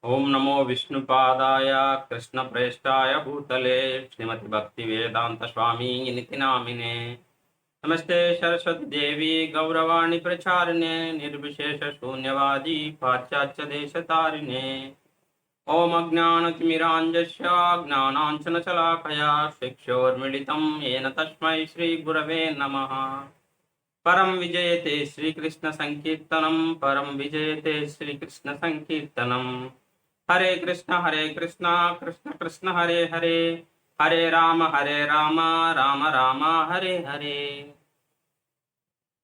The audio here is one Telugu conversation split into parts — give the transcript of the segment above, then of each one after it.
ओम नमो विष्णुपादाय कृष्णप्रेष्ठाय भूतले श्रीमति भक्ति वेदांत स्वामी निति नामिने नमस्ते सरस्वती देवी गौरवाणी प्रचारिणे निर्विशेष शून्यवादी पाश्चात्य देश तारिणे ओम अज्ञानतिमिरांजस्य ज्ञानांजनशलाकया शिक्षोर्मिलितं येन तस्मै श्रीगुरवे नमः। परम विजयते श्रीकृष्ण संकीर्तनम परम विजयते श्रीकृष्ण संकीर्तनम। हरे कृष्ण कृष्ण कृष्ण हरे हरे, हरे राम राम राम हरे హరే.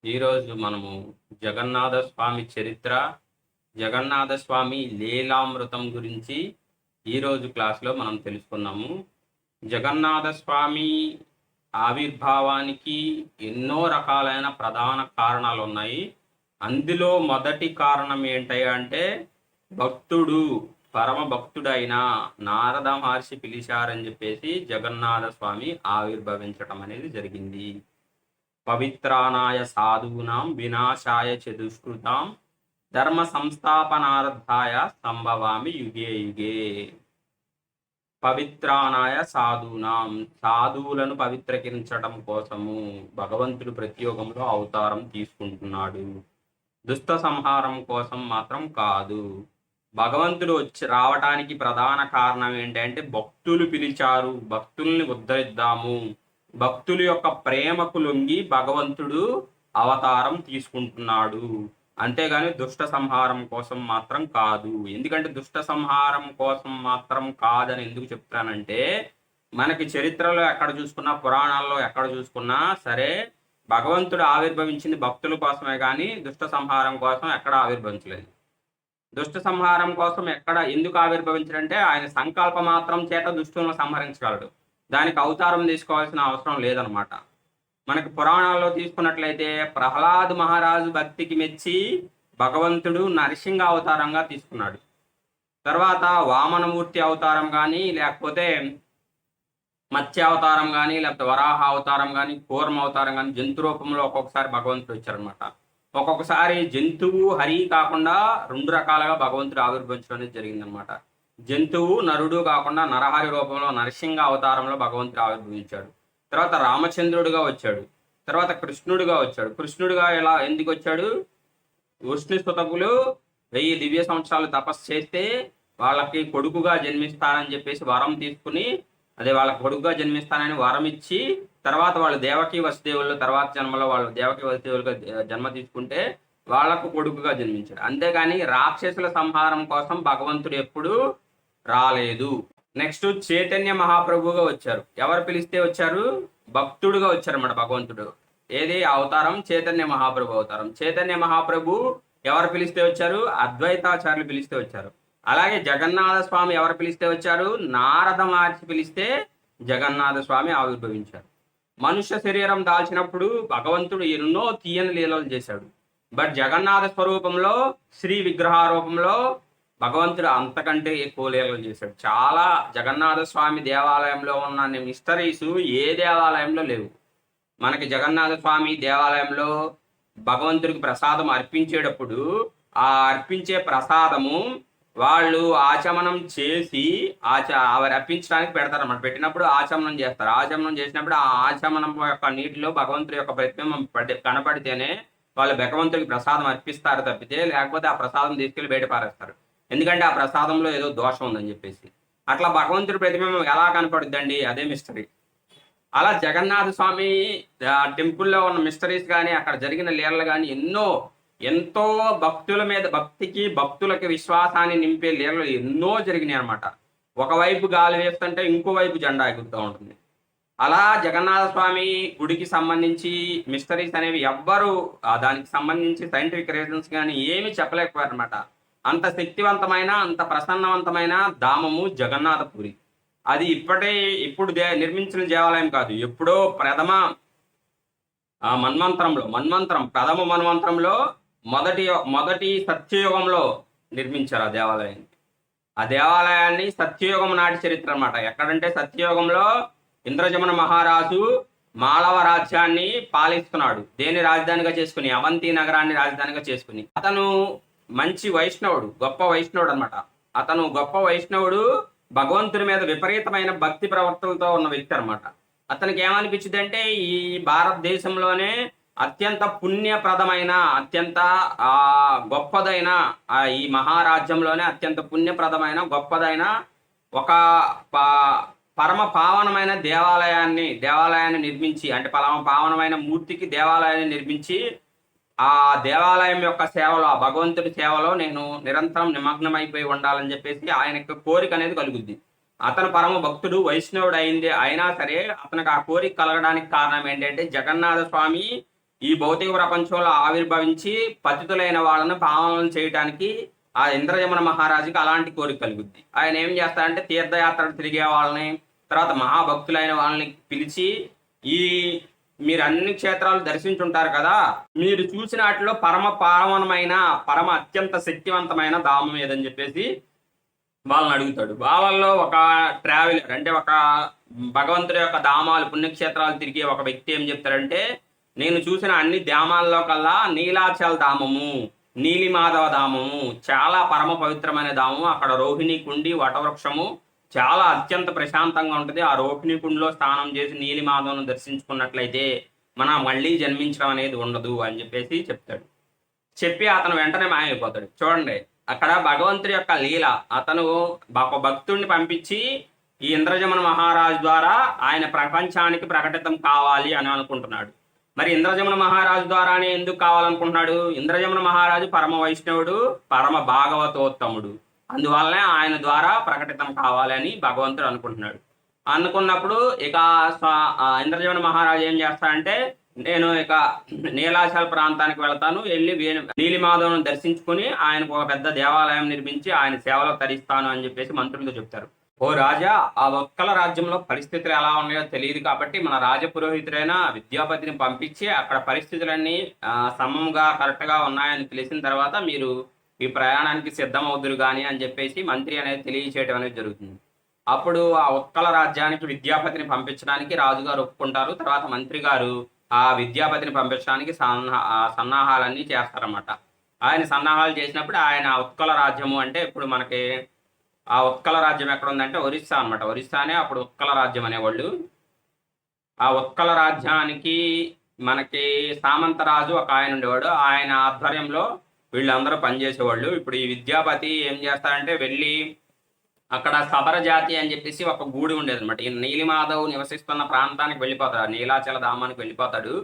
ఈరోజు మనము జగన్నాథ స్వామి చరిత్ర, జగన్నాథ స్వామి లీలామృతం గురించి ఈరోజు క్లాస్లో మనం తెలుసుకున్నాము. జగన్నాథ స్వామి ఆవిర్భావానికి ఎన్నో రకాలైన ప్రధాన కారణాలు ఉన్నాయి. అందులో మొదటి కారణం ఏంటంటే భక్తుడు, పరమ భక్తుడైన నారద మహర్షి పిలిచారని చెప్పేసి జగన్నాథ స్వామి ఆవిర్భవించటం అనేది జరిగింది. పవిత్రానాయ సాధూనాం వినాశాయ చతుష్కృతాం ధర్మ సంస్థాపనార్థాయ సంభవామి యుగే యుగే. పవిత్రానాయ సాధూనాం, సాధువులను పవిత్రకరించడం కోసము భగవంతుడు ప్రతియోగంలో అవతారం తీసుకుంటున్నాడు. దుష్ట సంహారం కోసం మాత్రం కాదు. భగవంతుడు రావటానికి ప్రధాన కారణం ఏంటంటే భక్తులు పిలిచారు, భక్తుల్ని ఉద్ధరిద్దాము, భక్తుల యొక్క ప్రేమకు లొంగి భగవంతుడు అవతారం తీసుకుంటున్నాడు. అంతేగాని దుష్ట సంహారం కోసం మాత్రం కాదు. ఎందుకంటే దుష్ట సంహారం కోసం మాత్రం కాదని ఎందుకు చెప్తానంటే, మనకి చరిత్రలో ఎక్కడ చూసుకున్నా, పురాణాల్లో ఎక్కడ చూసుకున్నా సరే భగవంతుడు ఆవిర్భవించింది భక్తుల కోసమే కానీ దుష్ట సంహారం కోసం ఎక్కడ ఆవిర్భవించలేదు. దుష్ట సంహారం కోసం ఎక్కడ ఎందుకు ఆవిర్భవించాడంటే ఆయన సంకల్ప మాత్రం చేత దుష్టులను సంహరించగలడు. దానికి అవతారం తీసుకోవాల్సిన అవసరం లేదనమాట. మనకి పురాణాల్లో తీసుకున్నట్లయితే ప్రహ్లాద్ మహారాజు భక్తికి మెచ్చి భగవంతుడు నరసింహ అవతారంగా తీసుకున్నాడు. తర్వాత వామనమూర్తి అవతారం కానీ, లేకపోతే మత్స్య అవతారం కానీ, లేకపోతే వరాహ అవతారం కానీ, కూర్మ అవతారం కానీ, జంతు రూపంలో ఒక్కొక్కసారి భగవంతుడు వచ్చారనమాట. ఒక్కొక్కసారి జంతువు హరి కాకుండా రెండు రకాలుగా భగవంతుడు ఆవిర్భవించడం అనేది జరిగిందనమాట. జంతువు నరుడు కాకుండా నరహరి రూపంలో నరసింహ అవతారంలో భగవంతుడు ఆవిర్భవించాడు. తర్వాత రామచంద్రుడిగా వచ్చాడు, తర్వాత కృష్ణుడిగా వచ్చాడు. కృష్ణుడిగా ఎందుకు వచ్చాడు? విష్ణు స్తుతకులు 1000 దివ్య సంవత్సరాలు తపస్సు చేస్తే వాళ్ళకి కొడుకుగా జన్మిస్తానని చెప్పేసి వరం తీసుకుని, అదే వాళ్ళకి కొడుకుగా జన్మిస్తానని వరం ఇచ్చి, తర్వాత వాళ్ళు దేవకి వసుదేవులు తర్వాత జన్మలో వాళ్ళు దేవకి వసుదేవులుగా జన్మ తీసుకుంటే వాళ్లకు కొడుకుగా జన్మించాడు. అంతేగాని రాక్షసుల సంహారం కోసం భగవంతుడు ఎప్పుడు రాలేదు. నెక్స్ట్ చైతన్య మహాప్రభుగా వచ్చారు. ఎవరు పిలిస్తే వచ్చారు? భక్తుడుగా వచ్చారన్నమాట భగవంతుడు. ఏది అవతారం? చైతన్య మహాప్రభు అవతారం. చైతన్య మహాప్రభు ఎవరు పిలిస్తే వచ్చారు? అద్వైతాచార్యులు పిలిస్తే వచ్చారు. అలాగే జగన్నాథ స్వామి ఎవరు పిలిస్తే వచ్చారు? నారద మహర్షి పిలిస్తే జగన్నాథ స్వామి ఆవిర్భవించారు. మనుష్య శరీరం దాల్చినప్పుడు భగవంతుడు ఎన్నో తీయని లీలలు చేశాడు. బట్ జగన్నాథ స్వరూపంలో, శ్రీ విగ్రహ రూపంలో భగవంతుడు అంతకంటే ఎక్కువ లీలలు చేశాడు. చాలా జగన్నాథ స్వామి దేవాలయంలో ఉన్న మిస్టరీస్ ఏ దేవాలయంలో లేవు. మనకి జగన్నాథ స్వామి దేవాలయంలో భగవంతుడికి ప్రసాదం అర్పించేటప్పుడు ఆ అర్పించే ప్రసాదము వాళ్ళు ఆచమనం చేసి అవి అర్పించడానికి పెడతారన్నమాట. పెట్టినప్పుడు ఆచమనం చేస్తారు. ఆచమనం చేసినప్పుడు ఆ ఆచమనం యొక్క నీటిలో భగవంతుడి యొక్క ప్రతిబింబం కనపడితేనే వాళ్ళు భగవంతుడికి ప్రసాదం అర్పిస్తారు తప్పితే, లేకపోతే ఆ ప్రసాదం తీసుకెళ్లి బయట పారేస్తారు. ఎందుకంటే ఆ ప్రసాదంలో ఏదో దోషం ఉందని చెప్పేసి. అట్లా భగవంతుడి ప్రతిబింబం ఎలా కనపడుద్దండి? అదే మిస్టరీ. అలా జగన్నాథ స్వామి టెంపుల్లో ఉన్న మిస్టరీస్ కానీ, అక్కడ జరిగిన లీలలు కానీ ఎంతో భక్తుల మీద భక్తికి, భక్తులకి విశ్వాసాన్ని నింపే లీలలు ఎన్నో జరిగినాయి అనమాట. ఒకవైపు గాలి వేస్తుంటే ఇంకోవైపు జెండా ఎగురుతూ ఉంటుంది. అలా జగన్నాథ స్వామి గుడికి సంబంధించి మిస్టరీస్ అనేవి ఎవ్వరు దానికి సంబంధించి సైంటిఫిక్ రీజన్స్ కానీ ఏమీ చెప్పలేకపోయారు అనమాట. అంత శక్తివంతమైన, అంత ప్రసన్నవంతమైన ధామము జగన్నాథపురి. అది ఇప్పుడు నిర్మించిన దేవాలయం కాదు. ఎప్పుడో ప్రథమ మన్వంతరంలో మొదటి సత్యయుగంలో నిర్మించారు ఆ దేవాలయాన్ని. ఆ దేవాలయాన్ని సత్యయుగం నాటి చరిత్ర అనమాట. ఎక్కడంటే సత్యయుగంలో ఇంద్రజమన మహారాజు మాళవ రాజ్యాన్ని పాలిస్తున్నాడు. దేని రాజధానిగా చేసుకుని? అవంతి నగరాన్ని రాజధానిగా చేసుకుని. అతను మంచి వైష్ణవుడు, గొప్ప వైష్ణవుడు అనమాట. అతను గొప్ప వైష్ణవుడు, భగవంతుని మీద విపరీతమైన భక్తి ప్రవర్తనతో ఉన్న వ్యక్తి అనమాట. అతనికి ఏమనిపించింది అంటే ఈ భారతదేశంలోనే అత్యంత పుణ్యప్రదమైన, అత్యంత గొప్పదైన, ఈ మహారాజ్యంలోనే అత్యంత పుణ్యప్రదమైన గొప్పదైన ఒక పరమ పావనమైన దేవాలయాన్ని నిర్మించి, అంటే పరమ పావనమైన మూర్తికి దేవాలయాన్ని నిర్మించి ఆ దేవాలయం యొక్క సేవలో, ఆ భగవంతుడి సేవలో నేను నిరంతరం నిమగ్నమైపోయి ఉండాలని చెప్పేసి ఆయన యొక్క కోరిక అనేది కలుగుద్ది. అతను పరమ భక్తుడు, వైష్ణవుడు అయినా సరే అతనికి ఆ కోరిక కలగడానికి కారణం ఏంటంటే జగన్నాథ స్వామి ఈ భౌతిక ప్రపంచంలో ఆవిర్భవించి పతితులైన వాళ్ళని పావనం చేయడానికి ఆ ఇంద్రజమన మహారాజుకి అలాంటి కోరిక కలుగుద్ది. ఆయన ఏం చేస్తారంటే తీర్థయాత్రలు తిరిగే వాళ్ళని, తర్వాత మహాభక్తులైన వాళ్ళని పిలిచి, ఈ మీరు అన్ని క్షేత్రాలు దర్శించుంటారు కదా, మీరు చూసిన వాటిలో పరమ పావనమైన, పరమ అత్యంత శక్తివంతమైన ధామం ఏదని చెప్పేసి వాళ్ళని అడుగుతాడు. వాళ్ళల్లో ఒక ట్రావెలర్, అంటే ఒక భగవంతుడి యొక్క ధామాలు పుణ్యక్షేత్రాలు తిరిగే ఒక వ్యక్తి ఏం చెప్తారంటే, నేను చూసిన అన్ని ధామాల్లో కల్లా నీలాచల ధామము, నీలిమాధవ ధామము చాలా పరమ పవిత్రమైన ధామము. అక్కడ రోహిణి కుండి, వటవృక్షము చాలా అత్యంత ప్రశాంతంగా ఉంటుంది. ఆ రోహిణి కుండిలో స్నానం చేసి నీలిమాధవను దర్శించుకున్నట్లయితే మళ్ళీ జన్మించడం అనేది ఉండదు అని చెప్పేసి చెప్తాడు. చెప్పి అతను వెంటనే మాయమైపోతాడు. చూడండి, అక్కడ భగవంతుడి యొక్క లీల. అతను ఒక భక్తుడిని పంపించి ఈ ఇంద్రజమన మహారాజు ద్వారా ఆయన ప్రపంచానికి ప్రకటితం కావాలి అని అనుకుంటున్నాడు. మరి ఇంద్రజమన మహారాజు ద్వారానే ఎందుకు కావాలనుకుంటున్నాడు? ఇంద్రజమన మహారాజు పరమ వైష్ణవుడు, పరమ భాగవతోత్తముడు. అందువల్లనే ఆయన ద్వారా ప్రకటితం కావాలని భగవంతుడు అనుకున్నప్పుడు ఇక ఇంద్రజమన మహారాజు ఏం చేస్తాడంటే, నేను ఇక నీలాచల ప్రాంతానికి వెళతాను, వెళ్ళి నీలిమాధవను దర్శించుకుని ఆయనకు ఒక పెద్ద దేవాలయం నిర్మించి ఆయన సేవలో తరిస్తాను అని చెప్పేసి మంత్రులతో చెప్తారు. ఓ రాజా, ఆ ఉత్కల రాజ్యంలో పరిస్థితులు ఎలా ఉన్నాయో తెలియదు కాబట్టి మన రాజపురోహితుడైన విద్యాపతిని పంపించి అక్కడ పరిస్థితులన్నీ సమంగా కరెక్ట్గా ఉన్నాయని తెలిసిన తర్వాత మీరు ఈ ప్రయాణానికి సిద్ధమవుదురు కానీ అని చెప్పేసి మంత్రి అనేది తెలియచేయడం అనేది జరుగుతుంది. అప్పుడు ఆ ఉత్కల రాజ్యానికి విద్యాపతిని పంపించడానికి రాజుగారు ఒప్పుకుంటారు. తర్వాత మంత్రి గారు ఆ విద్యాపతిని పంపించడానికి సన్నాహాలన్నీ చేస్తారన్నమాట. ఆయన సన్నాహాలు చేసినప్పుడు ఆయన ఉత్కల రాజ్యము, అంటే ఇప్పుడు మనకి ఆ ఉత్కల రాజ్యం ఎక్కడ ఉందంటే ఒరిస్సా అనమాట. ఒరిస్సానే అప్పుడు ఉత్కల రాజ్యం అనేవాళ్ళు. ఆ ఉత్కల రాజ్యానికి మనకి సామంతరాజు ఒక ఆయన ఉండేవాడు. ఆయన ఆధ్వర్యంలో వీళ్ళందరూ పనిచేసేవాళ్ళు. ఇప్పుడు ఈ విద్యాపతి ఏం చేస్తారంటే వెళ్ళి అక్కడ సబర జాతి అని చెప్పేసి ఒక గూడి ఉండేది అనమాట. ఈ నీలిమాధవ్ నివసిస్తున్న ప్రాంతానికి వెళ్ళిపోతాడు, నీలాచల ధామానికి వెళ్ళిపోతాడు.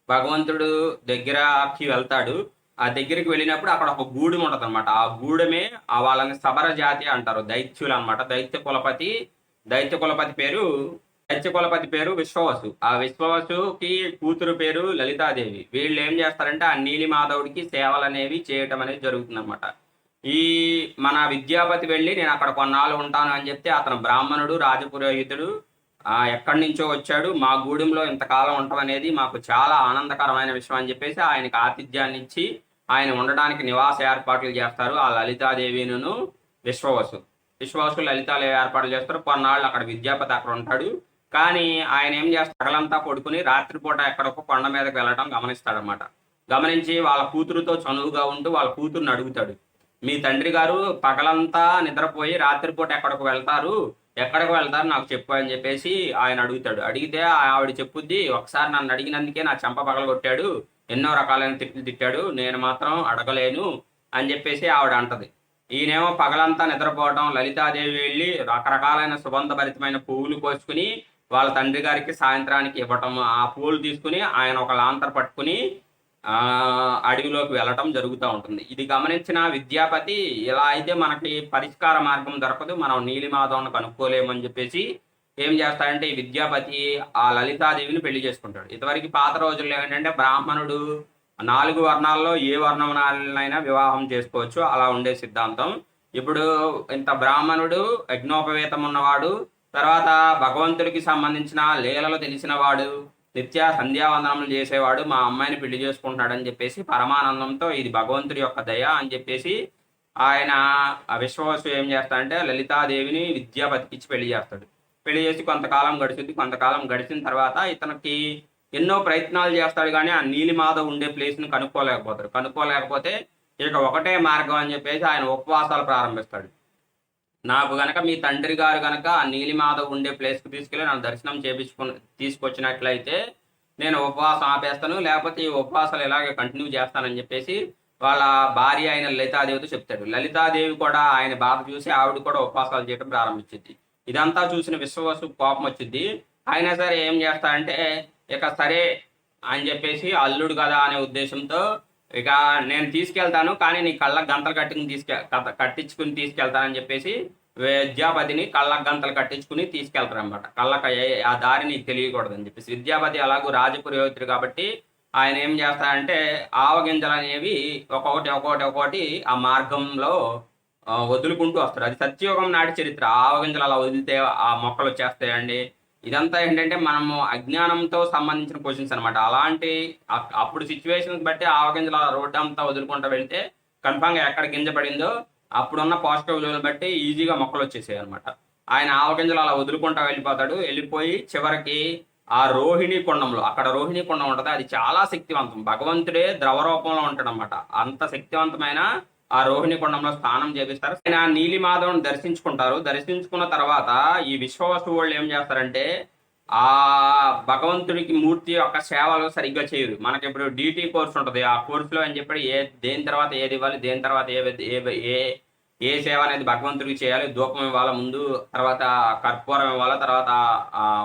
భగవంతుడు దగ్గరకి వెళ్తాడు. ఆ దగ్గరికి వెళ్ళినప్పుడు అక్కడ ఒక గూడెం ఉంటుంది అనమాట. ఆ గూడెమే వాళ్ళని సబర జాతి అంటారు, దైత్యులు అనమాట. దైత్య కులపతి పేరు విశ్వవసు. ఆ విశ్వవసుకి కూతురు పేరు లలితాదేవి. వీళ్ళు ఏం చేస్తారంటే ఆ నీలిమాధవుడికి సేవలు అనేవి చేయటం అనేది జరుగుతుంది అనమాట. ఈ మన విద్యాపతి వెళ్ళి నేను అక్కడ కొన్నాళ్ళు ఉంటాను అని చెప్తే అతను బ్రాహ్మణుడు, రాజపురోహితుడు, ఎక్కడి నుంచో వచ్చాడు, మా గూడెంలో ఇంతకాలం ఉండటం అనేది మాకు చాలా ఆనందకరమైన విషయం అని చెప్పేసి ఆయనకు ఆతిథ్యాన్ని ఇచ్చి ఆయన ఉండడానికి నివాస ఏర్పాట్లు చేస్తారు. ఆ లలితాదేవిను విశ్వవసు లలితాదేవి ఏర్పాట్లు చేస్తారు. కొన్నాళ్ళు అక్కడ విద్యాపతి అక్కడ ఉంటాడు. కానీ ఆయన ఏం చేస్తారు, పగలంతా పడుకుని రాత్రిపూట ఎక్కడికో కొండ మీదకి వెళ్ళడం గమనిస్తాడనమాట. గమనించి వాళ్ళ కూతురుతో చనువుగా ఉంటూ వాళ్ళ కూతురుని అడుగుతాడు, మీ తండ్రి గారు పగలంతా నిద్రపోయి రాత్రిపూట ఎక్కడికి వెళ్తారు నాకు చెప్పు అని చెప్పేసి ఆయన అడుగుతాడు. అడిగితే ఆవిడ చెప్పుద్ది, ఒకసారి నన్ను అడిగినందుకే నా చెంప పగలగొట్టాడు, ఎన్నో రకాలైన తిట్లు తిట్టాడు, నేను మాత్రం అడగలేను అని చెప్పేసి ఆవిడ అంటది. ఈయనేమో పగలంతా నిద్రపోవటం, లలితాదేవి వెళ్ళి రకరకాలైన సుగంధభరితమైన పువ్వులు కోసుకుని వాళ్ళ తండ్రి గారికి సాయంత్రానికి ఇవ్వటం, ఆ పువ్వులు తీసుకుని ఆయన ఒక లాంతర పట్టుకుని అడవిలోకి వెళ్ళటం జరుగుతూ ఉంటుంది. ఇది గమనించిన విద్యాపతి, ఇలా అయితే మనకి పరిష్కార మార్గం దొరకదు, మనం నీలిమాధవను కనుక్కోలేమని చెప్పేసి ఏం చేస్తాడంటే ఈ విద్యాపతి ఆ లలితాదేవిని పెళ్లి చేసుకుంటాడు. ఇంతవరకు పాత రోజుల్లో ఏంటంటే బ్రాహ్మణుడు 4 వర్ణాల్లో ఏ వర్ణమైనా వివాహం చేసుకోవచ్చు, అలా ఉండే సిద్ధాంతం. ఇప్పుడు ఇంత బ్రాహ్మణుడు, యజ్ఞోపవేతం ఉన్నవాడు, తర్వాత భగవంతుడికి సంబంధించిన లీలలు తెలిసిన వాడు, నిత్య సంధ్యావందనములు చేసేవాడు మా అమ్మాయిని పెళ్లి చేసుకుంటున్నాడని చెప్పేసి పరమానందంతో ఇది భగవంతుడి యొక్క దయ అని చెప్పేసి ఆయన ఆ విశ్వవసు ఏం చేస్తాడంటే లలితాదేవిని విద్యాపతికి ఇచ్చి పెళ్లి చేస్తాడు. పెళ్లి చేసి కొంతకాలం గడిచిన తర్వాత ఇతనికి ఎన్నో ప్రయత్నాలు చేస్తాడు, కానీ ఆ నీలిమాధవ్ ఉండే ప్లేస్ని కనుక్కోలేకపోతే ఇక ఒకటే మార్గం అని చెప్పేసి ఆయన ఉపవాసాలు ప్రారంభిస్తాడు. నాకు గనక మీ తండ్రి గారు గనక ఆ నీలిమాధవ్ ఉండే ప్లేస్కి తీసుకెళ్ళి నన్ను దర్శనం తీసుకొచ్చినట్లయితే నేను ఉపవాసం ఆపేస్తాను, లేకపోతే ఈ ఉపవాసాలు ఇలాగే కంటిన్యూ చేస్తానని చెప్పేసి వాళ్ళ భార్య అయిన లలితాదేవితో చెప్తాడు. లలితాదేవి కూడా ఆయన బాధ చూసి ఆవిడ కూడా ఉపవాసాలు చేయడం ప్రారంభించింది. ఇదంతా చూసిన విశ్వవసు కోపం వచ్చింది. అయినా సరే ఏం చేస్తాడంటే ఇక సరే అని చెప్పేసి అల్లుడు కదా అనే ఉద్దేశంతో ఇక నేను తీసుకెళ్తాను, కానీ నీ కళ్ళకు గంతలు కట్టించుకుని తీసుకెళ్తానని చెప్పేసి విద్యాపతిని కళ్ళకు గంతలు కట్టించుకుని తీసుకెళ్తారనమాట. కళ్ళక ఆ దారి నీకు తెలియకూడదని చెప్పేసి. విద్యాపతి అలాగూ రాజపురోహితుడు కాబట్టి ఆయన ఏం చేస్తారంటే ఆవగింజలు అనేవి ఒక్కొక్కటి ఆ మార్గంలో వదులుకుంటూ వస్తారు. అది సత్యయుగం నాటి చరిత్ర. ఆవగింజలు అలా వదిలితే ఆ మొక్కలు వచ్చేస్తాయండి. ఇదంతా ఏంటంటే మనము అజ్ఞానంతో సంబంధించిన క్వశ్చన్స్ అనమాట. అలాంటి అప్పుడు సిచ్యువేషన్స్ బట్టి ఆవగింజలు అలా రోడ్డు అంతా వదులుకుంటూ వెళ్తే కన్ఫామ్గా ఎక్కడ గింజ పడిందో అప్పుడున్న పోషక విలువలు బట్టి ఈజీగా మొక్కలు వచ్చేసాయి అనమాట. ఆయన ఆవగింజలు అలా వదులుకుంటూ వెళ్ళిపోయి చివరికి ఆ రోహిణి కుండంలో, అక్కడ రోహిణి కుండం ఉంటుంది, అది చాలా శక్తివంతం. భగవంతుడే ద్రవ రూపంలో ఉంటాడు అనమాట. అంత శక్తివంతమైన ఆ రోహిణి కుండంలో స్నానం చేపిస్తారు. ఆయన నీలిమాధవుని దర్శించుకుంటారు. దర్శించుకున్న తర్వాత ఈ విశ్వవసు వాళ్ళు ఏం చేస్తారంటే ఆ భగవంతుడికి మూర్తి యొక్క సేవలు సరిగ్గా చేయరు. మనకి ఇప్పుడు డిటి కోర్స్ ఉంటుంది. ఆ కోర్సులో అని చెప్పి దేని తర్వాత ఏది ఇవ్వాలి, దేని తర్వాత ఏ ఏ సేవ అనేది భగవంతుడికి చేయాలి, ధూపం ఇవ్వాలా ముందు, తర్వాత కర్పూరం ఇవ్వాలా, తర్వాత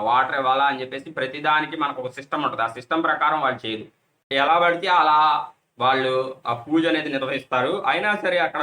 వాటర్ ఇవ్వాలా అని చెప్పేసి ప్రతిదానికి మనకు ఒక సిస్టమ్ ఉంటుంది. ఆ సిస్టమ్ ప్రకారం వాళ్ళు చేయరు. ఎలా పడితే అలా వాళ్ళు ఆ పూజ అనేది నిర్వహిస్తారు. అయినా సరే అక్కడ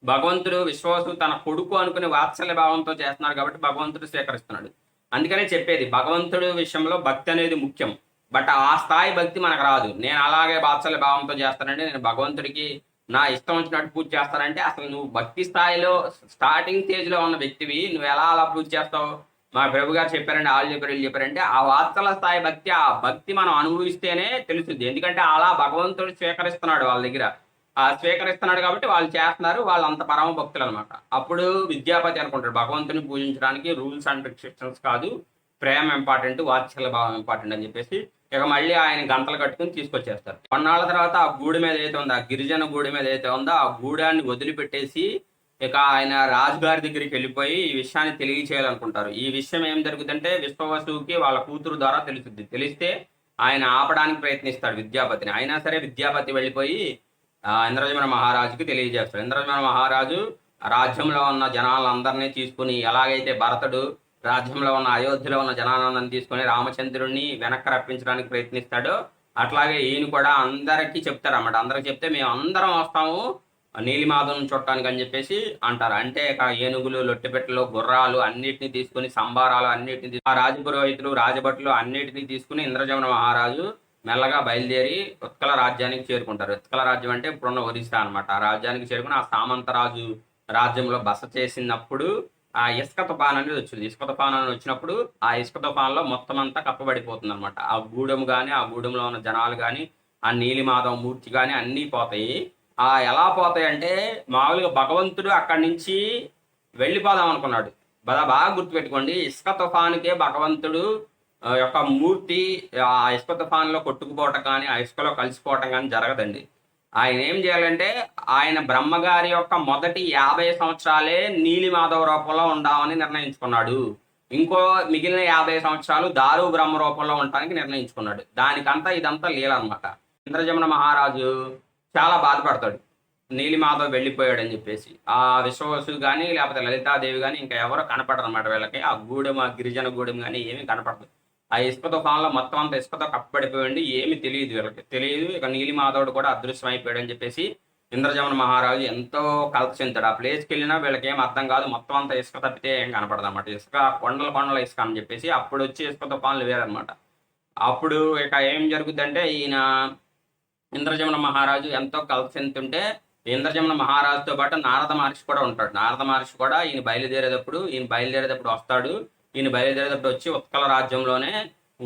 భగవంతుడు విశ్వాసు తన కొడుకు అనుకునే వాత్సల్య భావంతో చేస్తున్నారు కాబట్టి భగవంతుడు స్వీకరిస్తున్నాడు. అందుకనే చెప్పేది భగవంతుడి విషయంలో భక్తి అనేది ముఖ్యం. బట్ ఆ స్థాయి భక్తి మనకు రాదు. నేను అలాగే వాత్సల్య భావంతో చేస్తానంటే నేను భగవంతుడికి నా ఇష్టం వచ్చినట్టు పూజ చేస్తానంటే అసలు నువ్వు భక్తి స్థాయిలో స్టార్టింగ్ స్టేజ్లో ఉన్న వ్యక్తివి, నువ్వు ఎలా అలా పూజ చేస్తావు? మా ప్రభు గారు చెప్పారండి, వాళ్ళు చెప్పారు, వీళ్ళు చెప్పారంటే ఆ వాత్సల స్థాయి భక్తి, ఆ భక్తి మనం అనుభవిస్తేనే తెలుస్తుంది. ఎందుకంటే అలా భగవంతుడు స్వీకరిస్తున్నాడు వాళ్ళ దగ్గర. స్వీకరిస్తున్నాడు కాబట్టి వాళ్ళు చేస్తున్నారు. వాళ్ళు అంత పరమ భక్తులు అనమాట. అప్పుడు విద్యాపతి అనుకుంటాడు భగవంతుని పూజించడానికి రూల్స్ అండ్ రిస్ట్రిక్షన్స్ కాదు, ప్రేమ ఇంపార్టెంట్, వాత్సల్య భావం ఇంపార్టెంట్ అని చెప్పేసి ఇక మళ్ళీ ఆయన గంటలు కట్టుకుని తీసుకొచ్చేస్తారు. కొన్నాళ్ళ తర్వాత ఆ గూడి మీద ఏదైతే ఉందో, ఆ గిరిజన గూడి మీద ఏదైతే ఉందో ఆ గూడాన్ని వదిలిపెట్టేసి ఇక ఆయన రాజుగారి దగ్గరికి వెళ్ళిపోయి ఈ విషయాన్ని తెలియచేయాలనుకుంటారు. ఈ విషయం ఏం జరుగుతుందంటే విశ్వవసుకి వాళ్ళ కూతురు ద్వారా తెలుస్తుంది. తెలిస్తే ఆయన ఆపడానికి ప్రయత్నిస్తాడు విద్యాపతిని. అయినా సరే విద్యాపతి వెళ్ళిపోయి ఇంద్రజమన మహారాజుకి తెలియజేస్తాడు. ఇంద్రజమన మహారాజు రాజ్యంలో ఉన్న జనాలందరినీ తీసుకుని, ఎలాగైతే భరతుడు రాజ్యంలో ఉన్న అయోధ్యలో ఉన్న జనానందరిని తీసుకొని రామచంద్రుడిని వెనక్కి రప్పించడానికి ప్రయత్నిస్తాడో అట్లాగే ఈయన కూడా అందరికీ చెప్తారన్నమాట. అందరికి చెప్తే మేము అందరం వస్తాము నీలిమాధవం చూడటానికి అని చెప్పేసి అంటారు. అంటే ఏనుగులు, లొట్టెపెట్టలు, గుర్రాలు అన్నిటిని తీసుకుని, సంబారాలు అన్నిటిని ఆ రాజపురోహితులు, రాజభటులు అన్నిటినీ తీసుకుని ఇంద్రజమన మహారాజు మెల్లగా బయలుదేరి ఉత్కల రాజ్యానికి చేరుకుంటారు. ఉత్కల రాజ్యం అంటే ఇప్పుడున్న ఒరిస్సా అనమాట. ఆ రాజ్యానికి చేరుకుని ఆ సామంతరాజు రాజ్యంలో బస చేసినప్పుడు ఆ ఇసుక తుఫాన్ అనేది వచ్చింది. ఇసుక తుఫాన్ అని వచ్చినప్పుడు ఆ ఇసుక తుఫాన్లో మొత్తం అంతా కప్పబడిపోతుంది అనమాట. ఆ గూడెం కానీ, ఆ గూడెంలో ఉన్న జనాలు కానీ, ఆ నీలిమాధవ మూర్తి కానీ అన్నీ పోతాయి. ఎలా పోతాయి అంటే మామూలుగా భగవంతుడు అక్కడి నుంచి వెళ్ళిపోదాం అనుకున్నాడు. బాగా గుర్తుపెట్టుకోండి, ఇసుక తుఫానుకే భగవంతుడు యొక్క మూర్తి ఆ ఇసుక తుఫాన్లో కొట్టుకుపోవటం కానీ, ఆ ఇసుకలో కలిసిపోవటం కానీ జరగదండి. ఆయన ఏం చేయాలంటే ఆయన బ్రహ్మగారి యొక్క మొదటి 50 సంవత్సరాలే నీలిమాధవ రూపంలో ఉండామని నిర్ణయించుకున్నాడు. ఇంకో మిగిలిన 50 సంవత్సరాలు దారు బ్రహ్మ రూపంలో ఉండటానికి నిర్ణయించుకున్నాడు. దానికంతా ఇదంతా లీల అనమాట. ఇంద్రజమన మహారాజు చాలా బాధపడతాడు నీలిమాధవ్ వెళ్ళిపోయాడని చెప్పేసి. ఆ విశ్వవసు కానీ లేకపోతే లలితాదేవి కానీ ఇంకా ఎవరో కనపడరు అనమాట వీళ్ళకి. ఆ గూడెం, ఆ గిరిజన గూడెం కానీ ఏమీ కనపడదు. ఆ ఇసుక తుఫాన్లో మొత్తం అంతా ఇసుకతో కప్పబడిపోయింది. ఏమి తెలియదు వీళ్ళకి. తెలియదు. ఇక నీలిమాధవుడు కూడా అదృశ్యం అయిపోయాడు అని చెప్పేసి ఇంద్రజమన మహారాజు ఎంతో కలత చెందాడు. ఆ ప్లేస్కి వెళ్ళినా వీళ్ళకి ఏం అర్థం కాదు. మొత్తం అంతా ఇసుక తప్పితే ఏం కనపడదు అనమాట. ఇసుక కొండల ఇసుక అని చెప్పేసి అప్పుడు వచ్చి ఇసుక తుఫాన్లు వేరనమాట. అప్పుడు ఇక ఏం జరుగుద్దంటే ఈయన ఇంద్రజమన మహారాజు ఎంతో కలత చెందుతుంటే ఇంద్రజమన మహారాజుతో పాటు నారద మహర్షి కూడా ఉంటాడు. నారద మహర్షి కూడా ఈయన బయలుదేరేటప్పుడు వస్తాడు. ఈయన బయలుదేరేటప్పుడు వచ్చి ఉత్కల రాజ్యంలోనే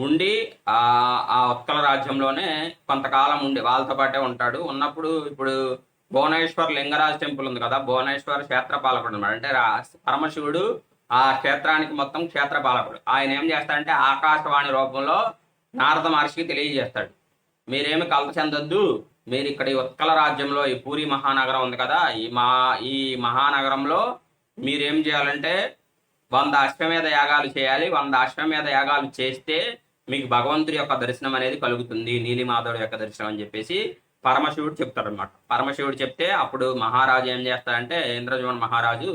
ఉండి ఆ ఉత్కల రాజ్యంలోనే కొంతకాలం ఉండి వాళ్ళతో పాటే ఉంటాడు. ఉన్నప్పుడు ఇప్పుడు భువనేశ్వర్ లింగరాజ్ టెంపుల్ ఉంది కదా, భువనేశ్వర్ క్షేత్రపాలకుడు అనమాట. అంటే పరమశివుడు ఆ క్షేత్రానికి మొత్తం క్షేత్రపాలకుడు. ఆయన ఏం చేస్తాడంటే ఆకాశవాణి రూపంలో నారద మహర్షికి తెలియజేస్తాడు, మీరేమి కలత చెందొద్దు, మీరు ఇక్కడ ఈ ఉత్కల రాజ్యంలో ఈ పూరి మహానగరం ఉంది కదా, ఈ మహానగరంలో మీరేం చేయాలంటే 100 అశ్వమేధ యాగాలు చేయాలి. 100 అశ్వమేధ యాగాలు చేస్తే మీకు భగవంతుడి యొక్క దర్శనం అనేది కలుగుతుంది, నీలిమాధవుడి యొక్క దర్శనం అని చెప్పేసి పరమశివుడు చెప్తాడనమాట. పరమశివుడు చెప్తే అప్పుడు మహారాజు ఏం చేస్తాడంటే, ఇంద్రజుమ్న మహారాజు,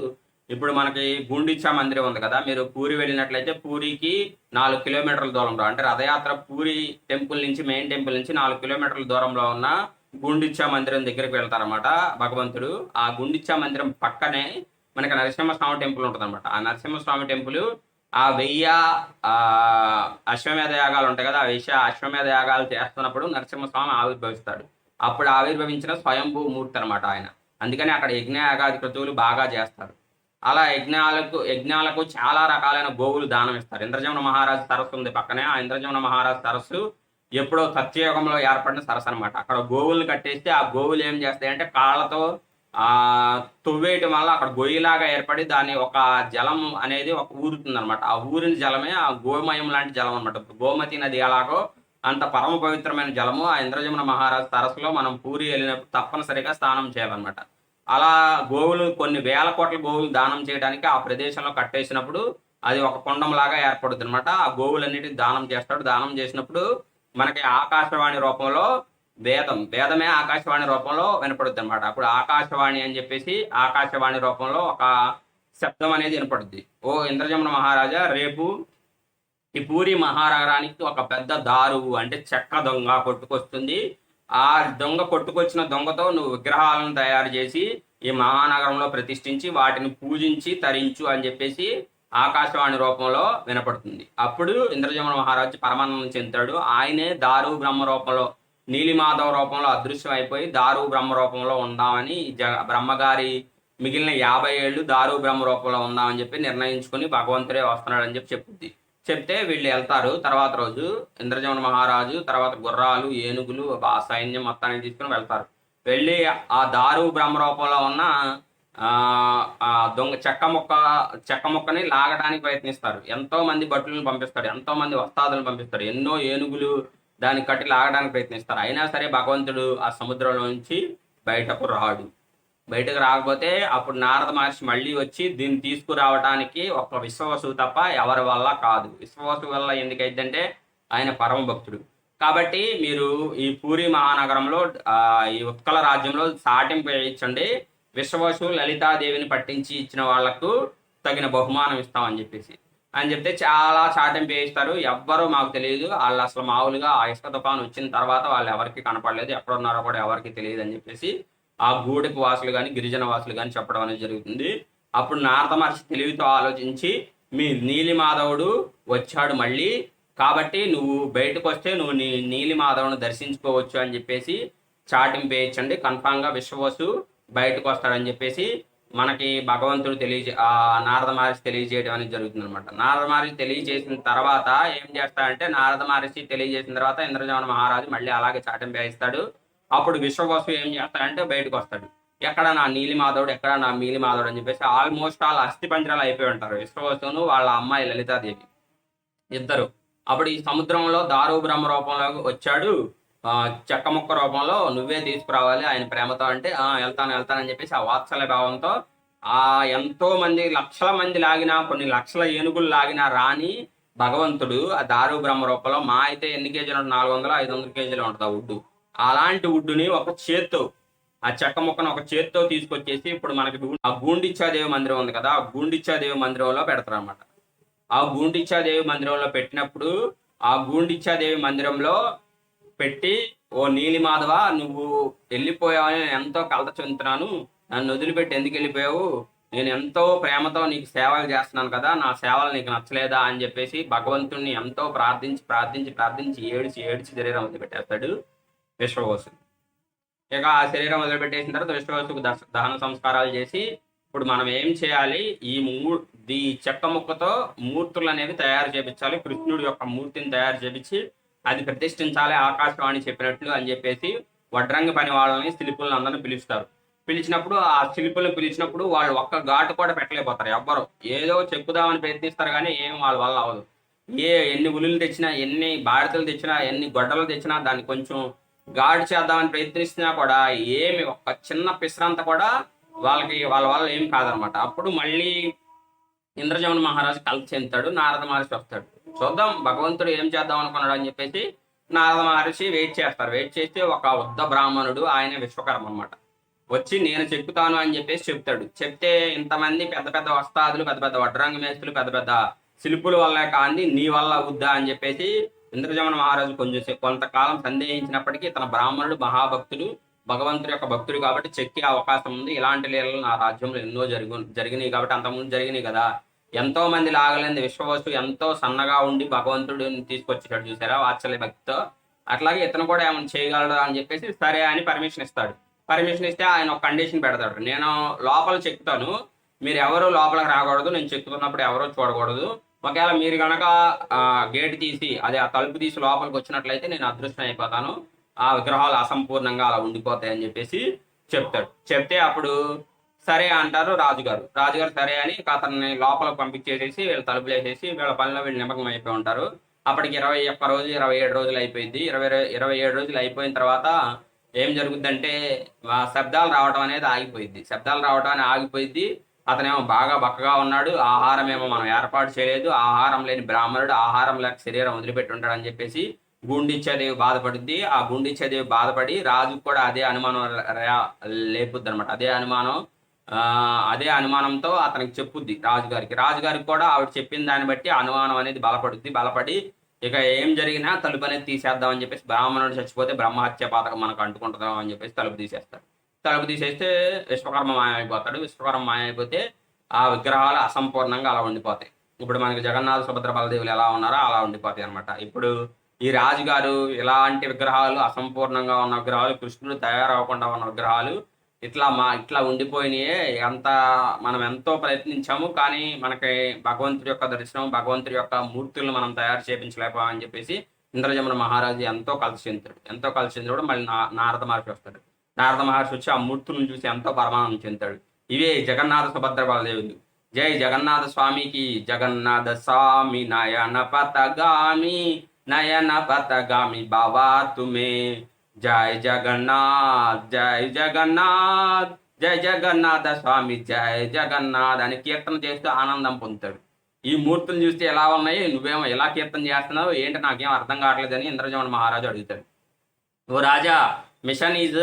ఇప్పుడు మనకి గుండిచా మందిరం ఉంది కదా, మీరు పూరి వెళ్ళినట్లయితే పూరికి 4 కిలోమీటర్ల దూరంలో, అంటే రథయాత్ర పూరి టెంపుల్ నుంచి, మెయిన్ టెంపుల్ నుంచి 4 కిలోమీటర్ల దూరంలో ఉన్న గుండిచా మందిరం దగ్గరికి వెళ్తారన్నమాట భగవంతుడు. ఆ గుండిచా మందిరం పక్కనే మనకి నరసింహస్వామి టెంపుల్ ఉంటుంది అనమాట. ఆ నరసింహస్వామి టెంపుల్ ఆ 1000 అశ్వమేధ యాగాలు ఉంటాయి కదా, ఆ 1000 అశ్వమేధ యాగాలు చేస్తున్నప్పుడు నరసింహస్వామి ఆవిర్భవిస్తాడు. అప్పుడు ఆవిర్భవించిన స్వయంభూ మూర్తి అనమాట ఆయన. అందుకని అక్కడ యజ్ఞ యాగాది క్రతువులు బాగా చేస్తారు. అలా యజ్ఞాలకు చాలా రకాలైన గోవులు దానం ఇస్తారు. ఇంద్రజమున మహారాజు సరస్సు ఉంది పక్కనే. ఆ ఇంద్రజమున మహారాజు సరస్సు ఎప్పుడో సత్యయుగంలో ఏర్పడిన సరస్సు అనమాట. అక్కడ గోవులను కట్టేస్తే ఆ గోవులు ఏం చేస్తాయంటే కాళ్ళతో తవ్వేయటం వల్ల అక్కడ గొయ్యిలాగా ఏర్పడి దాని ఒక జలం అనేది ఒక ఊరుతుంది అనమాట. ఆ ఊరిన జలమే ఆ గోమయం లాంటి జలం అనమాట. గోమతి నది ఎలాగో అంత పరమ పవిత్రమైన జలము ఆ ఇంద్రజమున మహారాజు సరస్సులో మనం పూరి వెళ్ళినప్పుడు తప్పనిసరిగా స్నానం చేయాలన్నమాట. అలా గోవులు కొన్ని వేల కోట్ల గోవులు దానం చేయడానికి ఆ ప్రదేశంలో కట్టేసినప్పుడు అది ఒక కుండంలాగా ఏర్పడుతుంది అనమాట. ఆ గోవులన్నిటిని దానం చేస్తాడు. దానం చేసినప్పుడు మనకి ఆకాశవాణి రూపంలో వేదమే ఆకాశవాణి రూపంలో వినపడుద్ది అనమాట. అప్పుడు ఆకాశవాణి అని చెప్పేసి ఆకాశవాణి రూపంలో ఒక శబ్దం అనేది వినపడుద్ది. ఓ ఇంద్రజమున మహారాజా, రేపు ఈ పూరి మహానగరానికి ఒక పెద్ద దారువు అంటే చెక్క దొంగ కొట్టుకొస్తుంది. ఆ దొంగ కొట్టుకొచ్చిన దొంగతో నువ్వు విగ్రహాలను తయారు చేసి ఈ మహానగరంలో ప్రతిష్ఠించి వాటిని పూజించి తరించు అని చెప్పేసి ఆకాశవాణి రూపంలో వినపడుతుంది. అప్పుడు ఇంద్రజమున మహారాజు పరమానందం చెందుతాడు. ఆయనే దారు బ్రహ్మ రూపంలో, నీలిమాధవ రూపంలో అదృశ్యం అయిపోయి దారు బ్రహ్మ రూపంలో ఉందామని బ్రహ్మగారి మిగిలిన 50 ఏళ్ళు దారు బ్రహ్మ రూపంలో ఉందామని చెప్పి నిర్ణయించుకుని భగవంతుడే వస్తున్నాడని చెప్పుద్ది. చెప్తే వీళ్ళు వెళ్తారు. తర్వాత రోజు ఇంద్రజమున మహారాజు తర్వాత గుర్రాలు, ఏనుగులు, ఆ సైన్యం మొత్తాన్ని తీసుకుని వెళ్తారు. వెళ్ళి ఆ దారు బ్రహ్మ రూపంలో ఉన్న ఆ దొంగ చెక్క ముక్కని లాగడానికి ప్రయత్నిస్తారు. ఎంతో మంది భటులను పంపిస్తారు, ఎంతో మంది వస్తాదులను పంపిస్తారు, ఎన్నో ఏనుగులు దాన్ని కట్టి లాగడానికి ప్రయత్నిస్తారు. అయినా సరే భగవంతుడు ఆ సముద్రంలో నుంచి బయటకు రాకపోతే అప్పుడు నారద మహర్షి మళ్ళీ వచ్చి దీన్ని తీసుకురావడానికి ఒక విశ్వవసువు తప్ప ఎవరి వల్ల కాదు. విశ్వవసువు వల్ల ఎందుకైందంటే ఆయన పరమ భక్తుడు. కాబట్టి మీరు ఈ పూరి మహానగరంలో ఈ ఉత్కల రాజ్యంలో సాటింపు వేయించండి. విశ్వవసువు లలితాదేవిని పట్టించి ఇచ్చిన వాళ్లకు తగిన బహుమానం ఇస్తామని అని చెప్తే చాలా చాటింపు వేయిస్తారు. ఎవ్వరూ మాకు తెలియదు, వాళ్ళు అసలు మామూలుగా ఆ ఇసుక తుఫాను వచ్చిన తర్వాత వాళ్ళు ఎవరికి కనపడలేదు, ఎక్కడున్నారో కూడా ఎవరికి తెలియదు అని చెప్పేసి ఆ గూడెపు వాసులు కానీ గిరిజన వాసులు కానీ చెప్పడం అనేది జరుగుతుంది. అప్పుడు నారద మహర్షి తెలివితో ఆలోచించి, మీ నీలిమాధవుడు వచ్చాడు మళ్ళీ, కాబట్టి నువ్వు బయటకు వస్తే నువ్వు నీలిమాధవుని దర్శించుకోవచ్చు అని చెప్పేసి చాటింపు వేయించండి. కన్ఫామ్గా విశ్వవసు బయటకు వస్తాడని చెప్పేసి మనకి భగవంతుడు నారద మహర్షి తెలియజేయడం అనేది జరుగుతుంది అనమాట. నారద మహర్షి తెలియజేసిన తర్వాత ఏం చేస్తాడంటే, నారద మహర్షి తెలియజేసిన తర్వాత ఇంద్రజమున మహారాజు మళ్ళీ అలాగే చాటింపు వేయిస్తాడు. అప్పుడు విశ్వవసు ఏం చేస్తాడంటే బయటకు వస్తాడు. ఎక్కడ నా నీలిమాధవుడు, ఎక్కడ నా నీలిమాధవుడు అని చెప్పేసి ఆల్మోస్ట్ వాళ్ళు అస్థి పంజరాలు అయిపోయి ఉంటారు, విశ్వవసును వాళ్ళ అమ్మాయి లలితాదేవి ఇద్దరు. అప్పుడు ఈ సముద్రంలో దారు బ్రహ్మ రూపంలో వచ్చాడు, చెక్క ముక్క రూపంలో నువ్వే తీసుకురావాలి ఆయన ప్రేమతో అంటే వెళ్తానని చెప్పేసి ఆ వాత్సల్య భావంతో ఎంతో మంది లక్షల మంది లాగినా, కొన్ని లక్షల ఏనుగులు లాగినా రాని భగవంతుడు ఆ దారు బ్రహ్మ రూపంలో మా అయితే ఎన్ని కేజీలు ఉంటుంది, 400-500 కేజీలు ఉంటుంది ఆ వుడ్డు. అలాంటి వుడ్డుని ఒక చేత్తో, ఆ చెక్క ముక్కను ఒక చేత్తో తీసుకొచ్చేసి ఇప్పుడు మనకి ఆ గూండిచ్చాదేవి మందిరం ఉంది కదా, ఆ గూండిచ్చాదేవి మందిరంలో పెడతారు అనమాట. ఆ గూండిచ్చాదేవి మందిరంలో పెట్టినప్పుడు ఆ గూండిచ్చాదేవి మందిరంలో పెట్టి, ఓ నీలిమాధవ నువ్వు వెళ్ళిపోయావని నేను ఎంతో కలత చెందుతున్నాను, నన్ను వదిలిపెట్టి ఎందుకు వెళ్ళిపోయావు, నేను ఎంతో ప్రేమతో నీకు సేవలు చేస్తున్నాను కదా, నా సేవలు నీకు నచ్చలేదా అని చెప్పేసి భగవంతుడిని ఎంతో ప్రార్థించి ఏడిచి శరీరం వదిలిపెట్టేస్తాడు విశ్వవసు. ఇక ఆ శరీరం వదిలిపెట్టేసిన తర్వాత విశ్వవసుకు దహన సంస్కారాలు చేసి, ఇప్పుడు మనం ఏం చేయాలి, ఈ చెక్క ముక్కతో మూర్తులు అనేవి తయారు చేయించాలి, కృష్ణుడి యొక్క మూర్తిని తయారు చేయించి అది ప్రతిష్ఠించాలి ఆకాశవాణి చెప్పినట్లు అని చెప్పేసి వడ్రంగి పని వాళ్ళని, శిల్పులను అందరిని పిలిచినప్పుడు ఆ శిల్పులను పిలిచినప్పుడు వాళ్ళు ఒక్క ఘాటు కూడా పెట్టలేకపోతారు. ఎవ్వరు ఏదో చెక్కుదామని ప్రయత్నిస్తారు కానీ ఏం వాళ్ళ వల్ల అవ్వదు. ఎన్ని ఉలులు తెచ్చినా, ఎన్ని బాడితలు తెచ్చినా, ఎన్ని గొడ్డలు తెచ్చినా దాన్ని కొంచెం గాడి చేద్దామని ప్రయత్నిస్తున్నా కూడా ఏమి ఒక్క చిన్న పిసరంత కూడా వాళ్ళ వల్ల ఏం కాదనమాట. అప్పుడు మళ్ళీ ఇంద్రజమున మహారాజు కలత చెందుతాడు. నారద మహర్షి వస్తాడు. చూద్దాం భగవంతుడు ఏం చేద్దాం అనుకున్నాడు అని చెప్పేసి నారద మహర్షి వెయిట్ చేస్తారు. వెయిట్ చేస్తే ఒక ఉద్ద బ్రాహ్మణుడు, ఆయన విశ్వకర్మ అనమాట, వచ్చి నేను చెక్కుతాను అని చెప్పేసి చెప్తాడు. చెప్తే ఇంతమంది పెద్ద పెద్ద వస్తాదులు, పెద్ద పెద్ద వడ్రంగ మేస్తులు, పెద్ద పెద్ద శిల్పుల వల్ల కాంది నీ వల్ల అవుద్దా అని చెప్పేసి ఇంద్రజమున మహారాజు కొంతకాలం సందేహించినప్పటికీ తన బ్రాహ్మణుడు మహాభక్తుడు, భగవంతుడి యొక్క భక్తుడు కాబట్టి చెక్కే అవకాశం ఉంది. ఇలాంటి లీలలు నా రాజ్యంలో ఎన్నో జరిగినాయి కాబట్టి, అంతకుముందు జరిగినాయి కదా. ఎంతో మంది లాగలేని విశ్వవస్తు ఎంతో సన్నగా ఉండి భగవంతుడిని తీసుకొచ్చేటాడు చూసారా వాత్సల్య భక్తితో. అట్లాగే ఇతను కూడా ఏమైనా చేయగలడు అని చెప్పేసి సరే అని పర్మిషన్ ఇస్తాడు. పర్మిషన్ ఇస్తే ఆయన ఒక కండిషన్ పెడతాడు. నేను లోపల చెక్కుతాను, మీరు ఎవరు లోపలికి రాకూడదు, నేను చెక్కుతున్నప్పుడు ఎవరో చూడకూడదు. ఒకవేళ మీరు కనుక గేట్ తీసి అదే ఆ తలుపు తీసి లోపలికి వచ్చినట్లయితే నేను అదృష్టం అయిపోతాను, ఆ విగ్రహాలు అసంపూర్ణంగా అలా ఉండిపోతాయి అని చెప్పేసి చెప్తాడు. చెప్తే అప్పుడు సరే అంటారు రాజుగారు. రాజుగారు సరే అని అతన్ని లోపలికి పంపించేసేసి వీళ్ళు తలుపులు వేసేసి వీళ్ళ పనిలో వీళ్ళు నిమగ్నం అయిపోయి ఉంటారు. అప్పటికి 21 రోజు 27 రోజులు అయిపోయింది. 27 రోజులు అయిపోయిన తర్వాత ఏం జరుగుద్దంటే శబ్దాలు రావడం అనేది ఆగిపోయింది. శబ్దాలు రావడం అనేది ఆగిపోయింది. అతనేమో బాగా బక్కగా ఉన్నాడు. ఆహారం ఏమో మనం ఏర్పాటు చేయలేదు. ఆహారం లేని బ్రాహ్మణుడు ఆహారం లేక శరీరం వదిలిపెట్టి ఉంటాడు అని చెప్పేసి గుండిచ్చాదేవి బాధపడుద్ది. ఆ గుండిచ్చాదేవి బాధపడి రాజుకు కూడా అదే అనుమానం లేపుద్ది అనమాట. అదే అనుమానంతో అతనికి చెప్పుద్ది రాజుగారికి. రాజుగారికి కూడా ఆవిడ చెప్పిన దాన్ని బట్టి అనుమానం అనేది బలపడి ఇక ఏం జరిగినా తలుపు అనేది తీసేద్దామని చెప్పేసి, బ్రాహ్మణుడు చచ్చిపోతే బ్రహ్మహత్య పాతకం మనకు అంటుకుంటుందాం అని చెప్పేసి తలుపు తీసేస్తాడు. తలుపు తీసేస్తే విశ్వకర్మ మాయమైపోతాడు. విశ్వకర్మ మాయమైపోతే ఆ విగ్రహాలు అసంపూర్ణంగా అలా ఉండిపోతాయి. ఇప్పుడు మనకి జగన్నాథ సుభద్ర బలదేవులు ఎలా ఉన్నారో అలా ఉండిపోతాయి అనమాట. ఇప్పుడు ఈ రాజుగారు ఇలాంటి విగ్రహాలు, అసంపూర్ణంగా ఉన్న విగ్రహాలు, కృష్ణుడు తయారవ్వకుండా ఉన్న విగ్రహాలు ఇట్లా ఉండిపోయినాయే. మనం ఎంతో ప్రయత్నించాము కానీ మనకి భగవంతుడి యొక్క దర్శనం, భగవంతుడి యొక్క మూర్తులను మనం తయారు చేయించలేకపోయామని చెప్పేసి ఇంద్రజమున మహారాజు ఎంతో కలిసి చెందాడు. మళ్ళీ నారద మహర్షి వస్తాడు. నారద మహర్షి వచ్చి ఆ మూర్తులను చూసి ఎంతో పరమానందం చెందాడు. ఇవే జగన్నాథ సుభద్ర బలదేవులు. జై జగన్నాథ స్వామికి. జగన్నాథ స్వామి నయన పతగామి బాబా తుమే. జై జగన్నాథ్ జై జగన్నాథ స్వామి జై జగన్నాథ్ అని కీర్తన చేస్తూ ఆనందం పొందుతాడు. ఈ మూర్తులు చూస్తే ఎలా ఉన్నాయి, నువ్వేమో ఎలా కీర్తన చేస్తున్నావు ఏంటి, నాకేం అర్థం కావట్లేదని ఇంద్రజమున మహారాజు అడుగుతాడు. ఓ రాజా, మిషన్ ఈజ్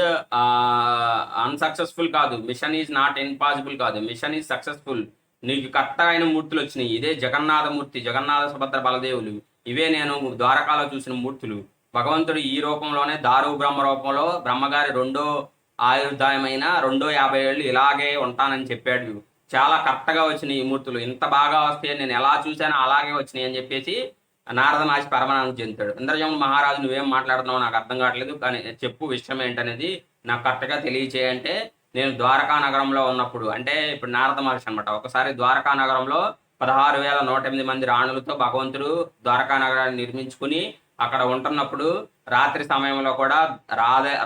అన్సక్సెస్ఫుల్ కాదు, మిషన్ ఈజ్ నాట్ ఇంపాసిబుల్ కాదు, మిషన్ ఈజ్ సక్సెస్ఫుల్. నీకు కరెక్ట్గా అయిన మూర్తులు వచ్చినాయి. ఇదే జగన్నాథ మూర్తి, జగన్నాథ సుభద్ర బలదేవులు. ఇవే నేను ద్వారకాలో చూసిన మూర్తులు. భగవంతుడు ఈ రూపంలోనే దారు బ్రహ్మ రూపంలో బ్రహ్మగారి రెండో ఆయుర్దాయమైన 50 ఏళ్ళు ఇలాగే ఉంటానని చెప్పాడు. చాలా కరెక్ట్గా వచ్చినాయి ఈ మూర్తులు. ఇంత బాగా వస్తాయి, నేను ఎలా చూశానో అలాగే వచ్చినాయి అని చెప్పేసి నారద మహర్షి పరమానందం చెందుతాడు. ఇంద్రజమున మహారాజు నువ్వేం మాట్లాడుతున్నావు నాకు అర్థం కావట్లేదు, కానీ చెప్పు విషయం ఏంటనేది నాకు కరెక్ట్గా తెలియచేయంటే, నేను ద్వారకా నగరంలో ఉన్నప్పుడు, అంటే ఇప్పుడు నారద మహర్షి అనమాట, ఒకసారి ద్వారకా నగరంలో 16,108 మంది రాణులతో భగవంతుడు ద్వారకా నగరాన్ని నిర్మించుకుని అక్కడ ఉంటున్నప్పుడు రాత్రి సమయంలో కూడా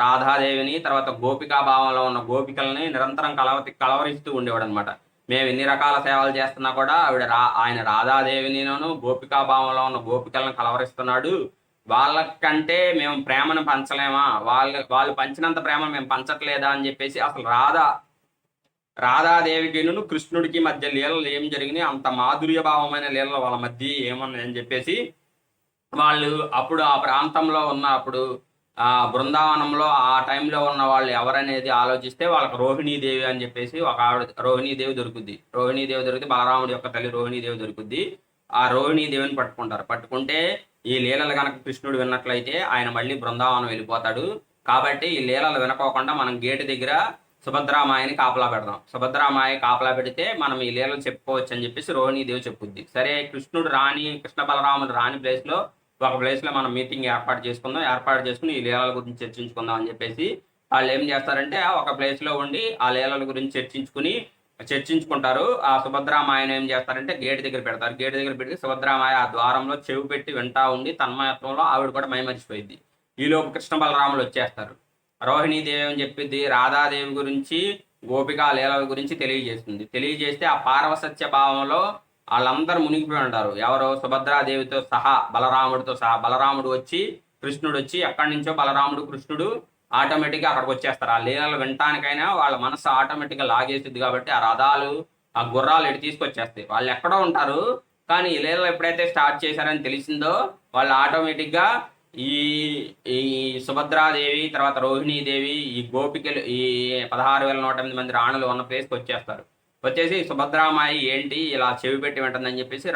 రాధాదేవిని తర్వాత గోపికా భావంలో ఉన్న గోపికల్ని నిరంతరం కలవరిస్తూ ఉండేవాడు అనమాట. మేము ఎన్ని రకాల సేవలు చేస్తున్నా కూడా ఆయన రాధాదేవినిను గోపికా భావంలో ఉన్న గోపికలను కలవరిస్తున్నాడు. వాళ్ళకంటే మేము ప్రేమను పంచలేమా, వాళ్ళు పంచినంత ప్రేమ మేము పంచట్లేదా అని చెప్పేసి అసలు రాధాదేవికిను కృష్ణుడికి మధ్య లీలలు ఏం జరిగినాయి, అంత మాధుర్య భావమైన లీలలు వాళ్ళ మధ్య ఏమన్నాయని చెప్పేసి వాళ్ళు అప్పుడు ఆ ప్రాంతంలో ఉన్నప్పుడు ఆ బృందావనంలో ఆ టైంలో ఉన్న వాళ్ళు ఎవరనేది ఆలోచిస్తే వాళ్ళకి రోహిణీదేవి అని చెప్పేసి ఒక ఆవిడ, రోహిణీదేవి దొరికింది. బలరాముడి యొక్క తల్లి రోహిణీదేవి దొరుకుద్ది. ఆ రోహిణీదేవిని పట్టుకుంటే ఈ లీలలు కనుక కృష్ణుడు విన్నట్లయితే ఆయన మళ్ళీ బృందావనం వెళ్ళిపోతాడు. కాబట్టి ఈ లీలలు వినకోకుండా మనం గేటు దగ్గర సుభద్రామాయని కాపలా పెడదాం. సుభద్రామాయ కాపలా పెడితే మనం ఈ లీలలు చెప్పుకోవచ్చు అని చెప్పేసి రోహిణీదేవి చెప్పుద్ది. సరే, కృష్ణ బలరాముడు రాని ఒక ప్లేస్లో మనం మీటింగ్ ఏర్పాటు చేసుకుని ఈ లీలల గురించి చర్చించుకుందాం అని చెప్పేసి వాళ్ళు ఏం చేస్తారంటే ఒక ప్లేస్లో ఉండి ఆ లీలల గురించి చర్చించుకుంటారు. ఆ సుభద్రామాయను ఏం చేస్తారంటే గేట్ దగ్గర పెడితే సుభద్రామాయ ఆ ద్వారంలో చెవి పెట్టి వింటా ఉండి తన్మయత్వంలో ఆవిడ కూడా మైమరిచిపోయింది. ఈలోపు కృష్ణ బలరాములు వచ్చేస్తారు. రోహిణీదేవి అని చెప్పిద్ది రాధాదేవి గురించి, గోపికా లీలల గురించి తెలియజేస్తే ఆ పారవసత్య భావంలో వాళ్ళందరూ మునిగిపోయి ఉంటారు. ఎవరో సుభద్రాదేవితో సహా బలరాముడితో సహా. బలరాముడు వచ్చి కృష్ణుడు వచ్చి ఎక్కడి నుంచో బలరాముడు కృష్ణుడు ఆటోమేటిక్గా అక్కడికి వచ్చేస్తారు. ఆ లీలలు వినటానికైనా వాళ్ళ మనసు ఆటోమేటిక్గా లాగేసింది కాబట్టి ఆ రథాలు ఆ గుర్రాలు ఎటు తీసుకొచ్చేస్తాయి. వాళ్ళు ఎక్కడో ఉంటారు, కానీ ఈ లీలలు ఎప్పుడైతే స్టార్ట్ చేశారని తెలిసిందో వాళ్ళు ఆటోమేటిక్గా ఈ ఈ సుభద్రాదేవి, తర్వాత రోహిణీదేవి, ఈ గోపికలు, ఈ 16,108 మంది రాణులు ఉన్న ప్లేస్కి వచ్చేస్తారు. వచ్చేసి సుభద్రామాయి ఏంటి ఇలా చెవి పెట్టి వింటుందని చెప్పేసి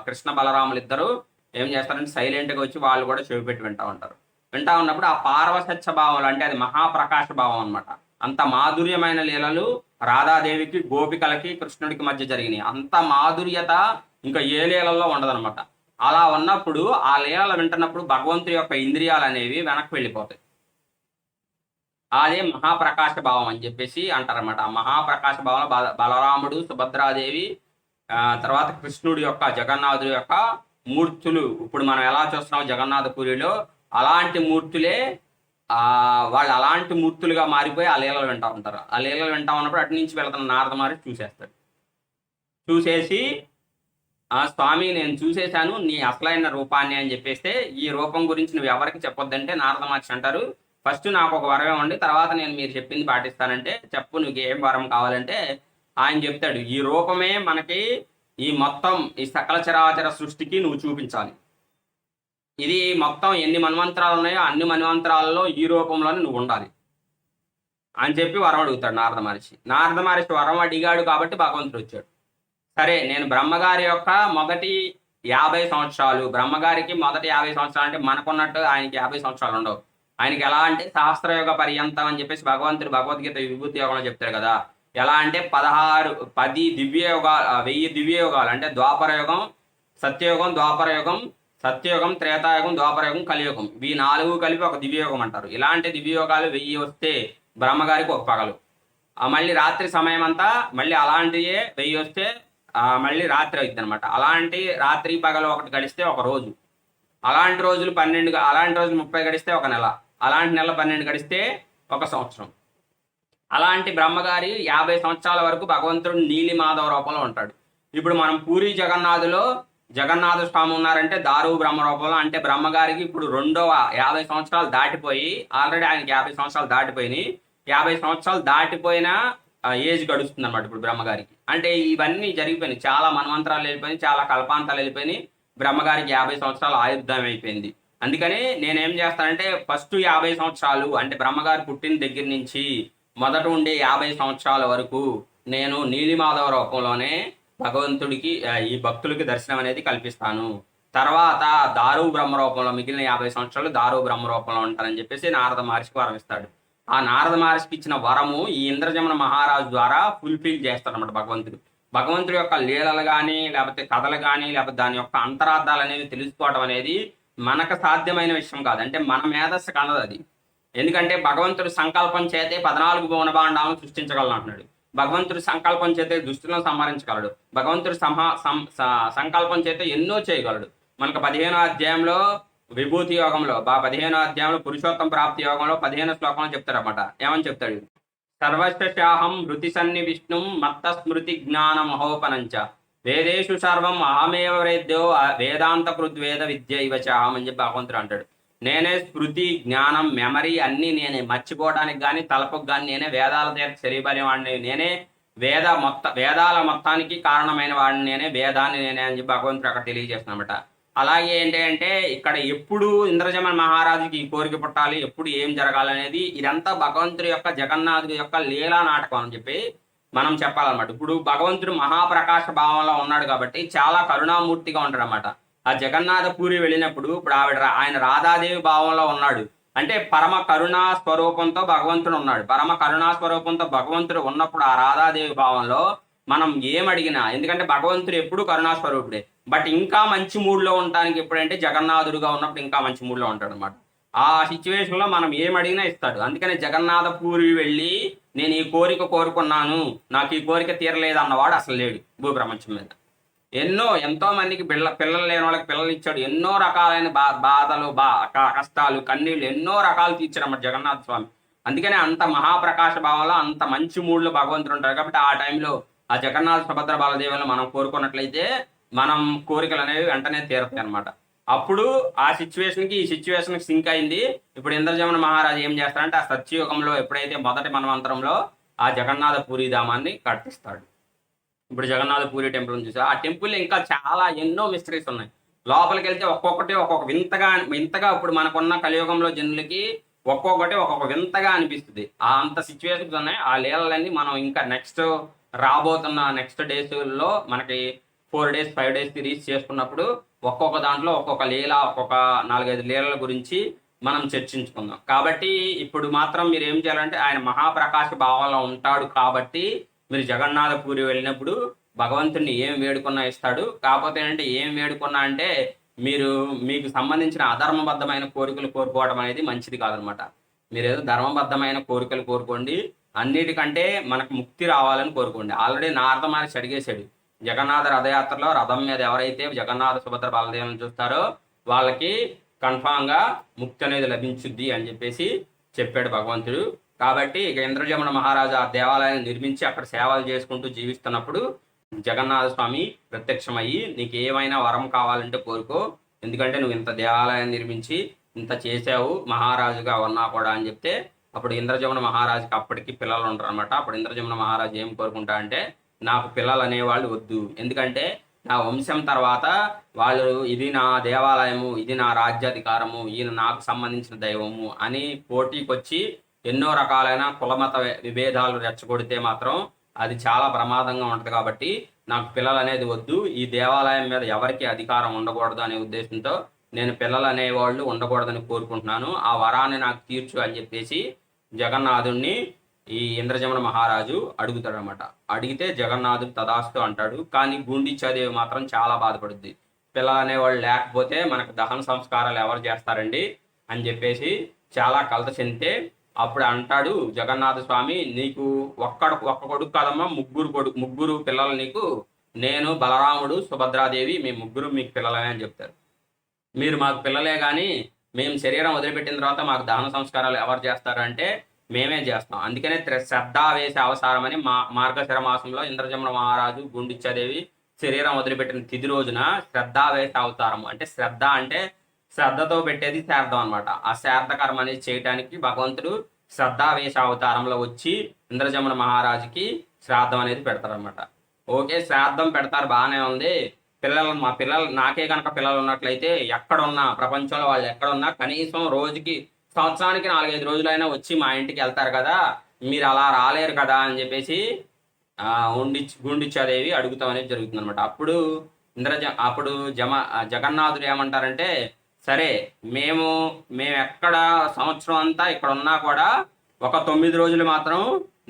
కృష్ణ బలరాములు ఇద్దరు ఏం చేస్తారంటే సైలెంట్గా వచ్చి వాళ్ళు కూడా చెవి పెట్టి వింటా ఉంటారు. వింటా ఉన్నప్పుడు ఆ పార్వసత్య భావం అంటే అది మహాప్రకాశ భావం అనమాట. అంత మాధుర్యమైన లీలలు రాధాదేవికి గోపికలకి కృష్ణుడికి మధ్య జరిగినాయి. అంత మాధుర్యత ఇంకా ఏ లీలల్లో ఉండదనమాట. అలా ఉన్నప్పుడు ఆ లీలలు వింటున్నప్పుడు భగవంతుడి యొక్క ఇంద్రియాలు అనేవి వెనక్కి వెళ్ళిపోతాయి. అదే మహాప్రకాశ భావం అని చెప్పేసి అంటారనమాట. ఆ మహాప్రకాశ భావంలో బలరాముడు, సుభద్రాదేవి, తర్వాత కృష్ణుడి యొక్క జగన్నాథుడి యొక్క మూర్తులు ఇప్పుడు మనం ఎలా చూస్తున్నాం జగన్నాథపురిలో అలాంటి మూర్తులే వాళ్ళు అలాంటి మూర్తులుగా మారిపోయి ఆ లీలలు వింటా ఉంటారు. ఆ లీలలు వింటా ఉన్నప్పుడు అటు నుంచి వెళ్తున్న నారద మహర్షి చూసేస్తాడు. చూసేసి స్వామి నేను చూసేశాను నీ అసలైన రూపాన్ని అని చెప్పేస్తే ఈ రూపం గురించి నువ్వు ఎవరికి చెప్పొద్దంటే నారద మహర్షి అంటారు, ఫస్ట్ నాకు ఒక వరం ఇవ్వండి, తర్వాత నేను మీరు చెప్పింది పాటిస్తానంటే చెప్పు నీకు ఏం వరం కావాలంటే ఆయన చెప్తాడు, ఈ రూపమే మనకి ఈ మొత్తం ఈ సకల చరాచర సృష్టికి నువ్వు చూపించాలి. ఇది మొత్తం ఎన్ని మన్వంతరాలు ఉన్నాయో అన్ని మన్వంతరాలలో ఈ రూపంలోనే నువ్వు ఉండాలి అని చెప్పి వరం అడుగుతాడు నారద మహర్షి. నారద మహర్షి వరం అడిగాడు కాబట్టి భగవంతుడు వచ్చాడు. సరే నేను బ్రహ్మగారి యొక్క మొదటి 50 సంవత్సరాలు, బ్రహ్మగారికి మొదటి 50 సంవత్సరాలు అంటే మనకున్నట్టు ఆయనకి 50 సంవత్సరాలు ఉండవు. ఆయనకి ఎలా అంటే సహస్రయోగ పర్యంతం అని చెప్పేసి భగవంతుడు భగవద్గీత విభూతి యోగంలో చెప్తారు కదా. ఎలా అంటే 10 దివ్యయోగాలు, 1000 దివ్యయోగాలు అంటే ద్వాపరయుగం, సత్యయుగం, ద్వాపరయుగం, సత్యయుగం, త్రేతాయుగం, ద్వాపరయుగం, కలియుగం, ఈ 4 కలిపి ఒక దివ్యయోగం అంటారు. ఇలాంటి దివ్యయోగాలు 1000 వస్తే బ్రహ్మగారికి ఒక పగలు. మళ్ళీ రాత్రి సమయం అంతా మళ్ళీ అలాంటియే 1000 వస్తే మళ్ళీ రాత్రి అవుతుంది అనమాట. అలాంటి రాత్రి పగలు ఒకటి గడిస్తే ఒక రోజు, అలాంటి రోజులు 12, అలాంటి రోజులు 30 గడిస్తే ఒక నెల, అలాంటి నెల 12 గడిస్తే ఒక సంవత్సరం. అలాంటి బ్రహ్మగారి 50 సంవత్సరాల వరకు భగవంతుడు నీలి మాధవ రూపంలో ఉంటాడు. ఇప్పుడు మనం పూరి జగన్నాథులో జగన్నాథ స్వామి ఉన్నారంటే దారు బ్రహ్మ రూపంలో, అంటే బ్రహ్మగారికి ఇప్పుడు 50 సంవత్సరాలు దాటిపోయి, ఆల్రెడీ ఆయనకి 50 సంవత్సరాలు దాటిపోయినాయి. 50 సంవత్సరాలు దాటిపోయిన ఏజ్ గడుస్తుంది అనమాట ఇప్పుడు బ్రహ్మగారికి. అంటే ఇవన్నీ జరిగిపోయినాయి, చాలా మన్వంతరాలు వెళ్ళిపోయినాయి, చాలా కల్పాంతాలు వెళ్ళిపోయినాయి. బ్రహ్మగారికి 50 సంవత్సరాలు ఆయుర్దాయం అయిపోయింది. అందుకని నేనేం చేస్తానంటే ఫస్ట్ 50 సంవత్సరాలు అంటే బ్రహ్మగారు పుట్టిన దగ్గర నుంచి మొదట ఉండే 50 సంవత్సరాల వరకు నేను నీలిమాధవ రూపంలోనే భగవంతుడికి ఈ భక్తులకి దర్శనం అనేది కల్పిస్తాను. తర్వాత దారు బ్రహ్మ రూపంలో మిగిలిన 50 సంవత్సరాలు దారు బ్రహ్మ రూపంలో ఉంటానని చెప్పేసి నారద మహర్షికి వరం ఇస్తాడు. ఆ నారద మహర్షికి ఇచ్చిన వరము ఈ ఇంద్రజమన మహారాజు ద్వారా ఫుల్ఫిల్ చేస్తాడు అన్నమాట భగవంతుడు. భగవంతుడి యొక్క లీలలు కానీ లేకపోతే కథలు కానీ లేకపోతే దాని యొక్క అంతరార్థాలు అనేవి తెలుసుకోవడం అనేది మనకు సాధ్యమైన విషయం కాదు. అంటే మన మేధస్సు కలదు అది. ఎందుకంటే భగవంతుడు సంకల్పం చేతే 14 భువనభాండాలను సృష్టించగలను అంటున్నాడు. భగవంతుడి సంకల్పం చేతే దుష్టులను సంహరించగలడు. భగవంతుడి సంకల్పం చేతే ఎన్నో చేయగలడు. మనకు 15వ అధ్యాయంలో విభూతి యోగంలో 15వ అధ్యాయంలో పురుషోత్తం ప్రాప్తి యోగంలో 15వ శ్లోకంలో చెప్తారన్నమాట. ఏమని చెప్తాడు? సర్వశాహం హృతి సన్ని విష్ణుం మత్త స్మృతి జ్ఞాన మహోపనంచ వేదేషు సర్వం అహమేవ వేద్యో వేదాంత కృద్వేద విద్య ఇవచాహం అని చెప్పి భగవంతుడు అంటాడు. నేనే స్మృతి, జ్ఞానం, మెమరీ అన్నీ నేనే, మర్చిపోవడానికి కానీ తలపుకు కానీ నేనే, వేదాల తీర్థ శరీరమైన వాడిని నేనే, వేదాల మొత్తానికి కారణమైన వాడిని నేనే, వేదాన్ని నేనే అని చెప్పి భగవంతుడు అక్కడ తెలియజేస్తున్నమాట. అలాగే ఏంటంటే ఇక్కడ ఎప్పుడు ఇంద్రజమన మహారాజుకి ఈ కోరిక పుట్టాలి, ఎప్పుడు ఏం జరగాలనేది ఇదంతా భగవంతుడి యొక్క జగన్నాథుడి యొక్క లీలా నాటకం అని చెప్పి మనం చెప్పాలన్నమాట. ఇప్పుడు భగవంతుడు మహాప్రకాశ భావంలో ఉన్నాడు కాబట్టి చాలా కరుణామూర్తిగా ఉంటాడు అన్నమాట. ఆ జగన్నాథ పూరి వెళ్ళినప్పుడు ఇప్పుడు ఆయన రాధాదేవి భావంలో ఉన్నాడు అంటే పరమ కరుణా స్వరూపంతో భగవంతుడు ఉన్నాడు. పరమ కరుణా స్వరూపంతో భగవంతుడు ఉన్నప్పుడు ఆ రాధాదేవి భావంలో మనం ఏమడిగినా, ఎందుకంటే భగవంతుడు ఎప్పుడు కరుణా స్వరూపుడే, బట్ ఇంకా మంచి మూడ్లో ఉండడానికి ఎప్పుడంటే జగన్నాథుడుగా ఉన్నప్పుడు ఇంకా మంచి మూడ్లో ఉంటాడు అనమాట. ఆ సిచ్యువేషన్లో మనం ఏమడిగినా ఇస్తాడు. అందుకని జగన్నాథ పూరి వెళ్ళి నేను ఈ కోరిక కోరుకున్నాను, నాకు ఈ కోరిక తీరలేదు అన్నవాడు అసలు లేడు భూప్రపంచం మీద. ఎంతో మందికి పిల్లలు లేని వాళ్ళకి పిల్లలు ఇచ్చాడు. ఎన్నో రకాలైన బాధలు, కష్టాలు, కన్నీళ్ళు ఎన్నో రకాలు తీర్చాడు అన్నమాట జగన్నాథ స్వామి. అందుకనే అంత మహాప్రకాశ భావంలో అంత మంచి మూడ్లో భగవంతుడు ఉంటాడు. కాబట్టి ఆ టైంలో ఆ జగన్నాథ సుభద్ర బాలదేవులను మనం కోరుకున్నట్లయితే మనం కోరికలు అనేవి వెంటనే తీరుతాయి అనమాట. అప్పుడు ఆ సిచ్యువేషన్కి ఈ సిచ్యువేషన్కి సింక్ అయింది. ఇప్పుడు ఇంద్రజమన మహారాజు ఏం చేస్తాడంటే ఆ సత్యయుగంలో ఎప్పుడైతే మొదటి మన్వంతరంలో ఆ జగన్నాథ పూరి ధామాన్ని కట్టిస్తాడు. ఇప్పుడు జగన్నాథ పూరి టెంపుల్ చూసా, ఆ టెంపుల్ ఇంకా చాలా ఎన్నో మిస్టరీస్ ఉన్నాయి. లోపలికి వెళ్తే ఒక్కొక్కటి ఒక్కొక్క వింతగా ఇప్పుడు మనకున్న కలియుగంలో జనులకి ఒక్కొక్కటి ఒక్కొక్క వింతగా అనిపిస్తుంది. ఆ అంత సిచ్యువేషన్స్ ఉన్నాయి. ఆ లీలలన్నీ మనం ఇంకా రాబోతున్న నెక్స్ట్ డేస్లో మనకి 4 days 5 days రీచ్ చేసుకున్నప్పుడు ఒక్కొక్క దాంట్లో ఒక్కొక్క లీల, ఒక్కొక్క 4-5 లీలల గురించి మనం చర్చించుకుందాం. కాబట్టి ఇప్పుడు మాత్రం మీరు ఏం చేయాలంటే ఆయన మహాప్రకాశ భావంలో ఉంటాడు కాబట్టి మీరు జగన్నాథ పూరి వెళ్ళినప్పుడు భగవంతుడిని ఏం వేడుకున్నా ఇస్తాడు. కాకపోతే ఏంటంటే ఏం వేడుకున్నా అంటే మీకు సంబంధించిన అధర్మబద్ధమైన కోరికలు కోరుకోవడం అనేది మంచిది కాదనమాట. మీరు ఏదో ధర్మబద్ధమైన కోరికలు కోరుకోండి. అన్నిటికంటే మనకు ముక్తి రావాలని కోరుకోండి. ఆల్రెడీ నారద మహర్షి అడిగేశాడు, జగన్నాథ రథయాత్రలో రథం మీద ఎవరైతే జగన్నాథ సుభద్ర బలదేవులను చూస్తారో వాళ్ళకి కన్ఫామ్గా ముక్తి అనేది లభించుద్ది అని చెప్పేసి చెప్పాడు భగవంతుడు. కాబట్టి ఇక ఇంద్రజమున మహారాజు ఆ దేవాలయాన్ని నిర్మించి అక్కడ సేవలు చేసుకుంటూ జీవిస్తున్నప్పుడు జగన్నాథ స్వామి ప్రత్యక్షమయ్యి నీకు ఏమైనా వరం కావాలంటే కోరుకో, ఎందుకంటే నువ్వు ఇంత దేవాలయాన్ని నిర్మించి ఇంత చేసావు మహారాజుగా ఉన్నా కూడా అని చెప్తే అప్పుడు ఇంద్రజమున మహారాజుకి అప్పటికి పిల్లలు ఉంటారు అనమాట. అప్పుడు ఇంద్రజమున మహారాజు ఏం కోరుకుంటా అంటే నాకు పిల్లలు అనేవాళ్ళు వద్దు, ఎందుకంటే నా వంశం తర్వాత వాళ్ళు ఇది నా దేవాలయము, ఇది నా రాజ్యాధికారము, ఈయన నాకు సంబంధించిన దైవము అని పోటీకి వచ్చి ఎన్నో రకాలైన కులమత విభేదాలు రెచ్చగొడితే మాత్రం అది చాలా ప్రమాదంగా ఉంటుంది. కాబట్టి నాకు పిల్లలు అనేది వద్దు, ఈ దేవాలయం మీద ఎవరికి అధికారం ఉండకూడదు అనే ఉద్దేశంతో నేను పిల్లలు అనేవాళ్ళు ఉండకూడదని కోరుకుంటున్నాను, ఆ వరాన్ని నాకు తీర్చు అని చెప్పేసి జగన్నాథుణ్ణి ఈ ఇంద్రజమున మహారాజు అడుగుతాడనమాట. అడిగితే జగన్నాథుడు తదాస్తు అంటాడు. కానీ గుండిచ్చాదేవి మాత్రం చాలా బాధపడుద్ది. పిల్లలు అనేవాళ్ళు లేకపోతే మనకు దహన సంస్కారాలు ఎవరు చేస్తారండి అని చెప్పేసి చాలా కలత చెందితే అప్పుడు అంటాడు జగన్నాథ స్వామి, నీకు ఒక్క కొడుకు కాదమ్మా, ముగ్గురు పిల్లలు నీకు, నేను, బలరాముడు, సుభద్రాదేవి, మేము ముగ్గురు మీకు పిల్లలమే అని చెప్తారు. మీరు మాకు పిల్లలే కానీ మేము శరీరం వదిలిపెట్టిన తర్వాత మాకు దహన సంస్కారాలు ఎవరు చేస్తారంటే మేమే చేస్తాం. అందుకనే శ్రద్ధ వేసే అవసరం అని మార్గశిర మాసంలో ఇంద్రజమున మహారాజు గుండిచ్చాదేవి శరీరం వదిలిపెట్టిన తిథి రోజున శ్రద్ధావేశ అవతారం, అంటే శ్రద్ధ అంటే శ్రద్ధతో పెట్టేది శ్రాద్ధం అనమాట. ఆ శ్రాద్ధ కర్మ అనేది చేయడానికి భగవంతుడు శ్రద్ధావేశ అవతారంలో వచ్చి ఇంద్రజమున మహారాజుకి శ్రాద్ధం అనేది పెడతారనమాట. ఓకే, శ్రాద్ధం పెడతారు, బాగానే ఉంది. మా పిల్లలు నాకే కనుక పిల్లలు ఉన్నట్లయితే ఎక్కడున్నా ప్రపంచంలో వాళ్ళు ఎక్కడున్నా కనీసం రోజుకి సంవత్సరానికి 4-5 రోజులైనా వచ్చి మా ఇంటికి వెళ్తారు కదా, మీరు అలా రాలేరు కదా అని చెప్పేసి గుండిచ్చాదేవి అడుగుతాం అనేది జరుగుతుంది అనమాట. అప్పుడు జగన్నాథుడు ఏమంటారంటే సరే మేము ఎక్కడ సంవత్సరం అంతా ఇక్కడ ఉన్నా కూడా ఒక 9 రోజులు మాత్రం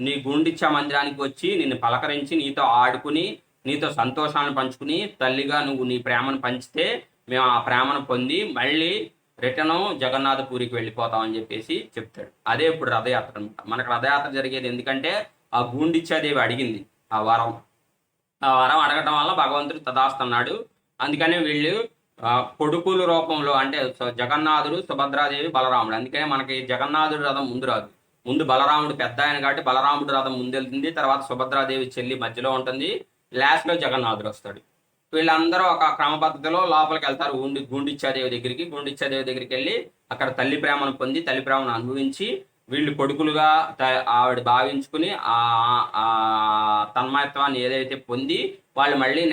నీ గుండిచ్చా మందిరానికి వచ్చి నిన్ను పలకరించి నీతో ఆడుకుని నీతో సంతోషాలను పంచుకుని తల్లిగా నువ్వు నీ ప్రేమను పంచితే మేము ఆ ప్రేమను పొంది మళ్ళీ రిటర్న్ జగన్నాథపూరికి వెళ్ళిపోతాం అని చెప్పేసి చెప్తాడు. అదే ఇప్పుడు రథయాత్ర అనమాట. మనకు రథయాత్ర జరిగేది ఎందుకంటే ఆ గుండిచ్చాదేవి అడిగింది ఆ వరం అడగటం వల్ల భగవంతుడు తదాస్తున్నాడు. అందుకనే వీళ్ళు కొడుకుల రూపంలో అంటే జగన్నాథుడు, సుభద్రాదేవి, బలరాముడు. అందుకనే మనకి జగన్నాథుడు రథం ముందు రాదు, ముందు బలరాముడు పెద్ద ఆయన కాబట్టి బలరాముడు రథం ముందు వెళ్తుంది, తర్వాత సుభద్రాదేవి చెల్లి మధ్యలో ఉంటుంది, లాస్ట్లో జగన్నాథుడు వస్తాడు. వీళ్ళందరూ ఒక క్రమ పద్ధతిలో లోపలికి వెళ్తారు గుండిచ్చాదేవి దగ్గరికి వెళ్ళి అక్కడ తల్లి ప్రేమను పొంది తల్లి ప్రేమను అనుభవించి వీళ్ళు కొడుకులుగా ఆవిడ భావించుకుని ఆ తన్మయత్వాన్ని ఏదైతే పొంది వాళ్ళు మళ్ళీ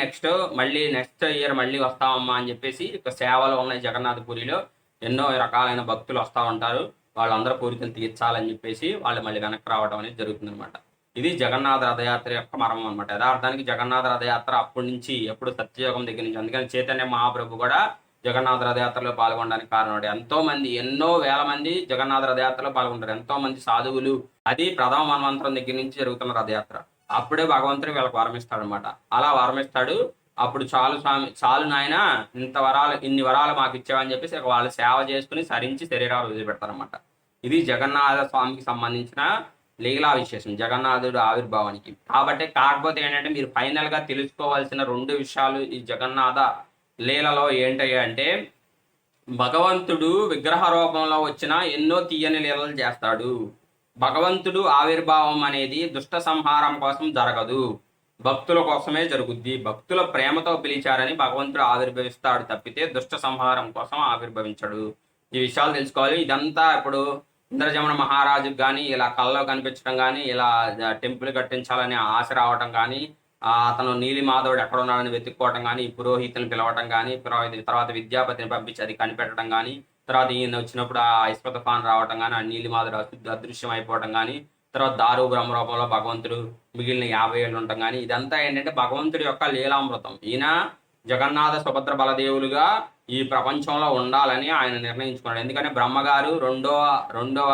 నెక్స్ట్ ఇయర్ మళ్ళీ వస్తామమ్మా అని చెప్పేసి ఇక సేవలో ఉన్నాయి జగన్నాథపురిలో ఎన్నో రకాలైన భక్తులు వస్తూ ఉంటారు. వాళ్ళందరూ కోరికలు తీర్చాలని చెప్పేసి వాళ్ళు మళ్ళీ వెనక్కి రావడం అనేది జరుగుతుంది అనమాట. ఇది జగన్నాథ రథయాత్ర యొక్క మర్మం అనమాట. యథార్థానికి జగన్నాథ రథయాత్ర అప్పటి నుంచి ఎప్పుడు సత్యయోగం దగ్గర నుంచి, అందుకని చైతన్య మహాప్రభు కూడా జగన్నాథ రథయాత్రలో పాల్గొనడానికి కారణం. ఎన్నో వేల మంది జగన్నాథ రథయాత్రలో పాల్గొంటారు, ఎంతో మంది సాధువులు. అది ప్రథమ మన్వంతరం దగ్గర నుంచి జరుగుతున్న రథయాత్ర. అప్పుడే భగవంతుడు వీళ్ళకి వరమిస్తాడు అనమాట. అలా వరమిస్తాడు. అప్పుడు చాలు నాయన ఇన్ని వరాలు మాకు ఇచ్చావని చెప్పేసి వాళ్ళు సేవ చేసుకుని సరించి శరీరాలు వదిలిపెడతారనమాట. ఇది జగన్నాథ స్వామికి సంబంధించిన లీలా విశేషం, జగన్నాథుడు ఆవిర్భావానికి. కాకపోతే ఏంటంటే మీరు ఫైనల్గా తెలుసుకోవాల్సిన 2 విషయాలు ఈ జగన్నాథ లీలలో ఏంటయ్యా అంటే, భగవంతుడు విగ్రహ రూపంలో వచ్చిన ఎన్నో తీయని లీలలు చేస్తాడు. భగవంతుడు ఆవిర్భావం అనేది దుష్ట సంహారం కోసం జరగదు. భక్తుల కోసమే జరుగుద్ది. భక్తుల ప్రేమతో పిలిచారని భగవంతుడు ఆవిర్భవిస్తాడు తప్పితే దుష్ట సంహారం కోసం ఆవిర్భవించడు. ఈ విషయాలు తెలుసుకోవాలి. ఇదంతా ఇప్పుడు ఇంద్రజమన మహారాజుకి కానీ ఇలా కళ్ళలో కనిపించడం కానీ, ఇలా టెంపుల్ కట్టించాలని ఆశ రావటం కానీ, అతను నీలి మాధవుడు ఎక్కడ ఉన్నాడని వెతుక్కోవటం కానీ, పురోహితుని పిలవటం కానీ, తర్వాత విద్యాపతిని పంపించి అది కనిపెట్టడం కానీ, తర్వాత ఈయన వచ్చినప్పుడు ఆ ఇస్పత ఖాన్ రావటం కానీ, ఆ నీలి మాధవుడు అదృశ్యం అయిపోవటం కానీ, తర్వాత దారు బ్రహ్మ రూపంలో భగవంతుడు మిగిలిన 50 ఏళ్ళు ఉండటం కానీ, ఇదంతా ఏంటంటే భగవంతుడి యొక్క లీలామృతం. ఈయన జగన్నాథ సుభద్ర బలదేవులుగా ఈ ప్రపంచంలో ఉండాలని ఆయన నిర్ణయించుకున్నాడు. ఎందుకంటే బ్రహ్మగారు రెండవ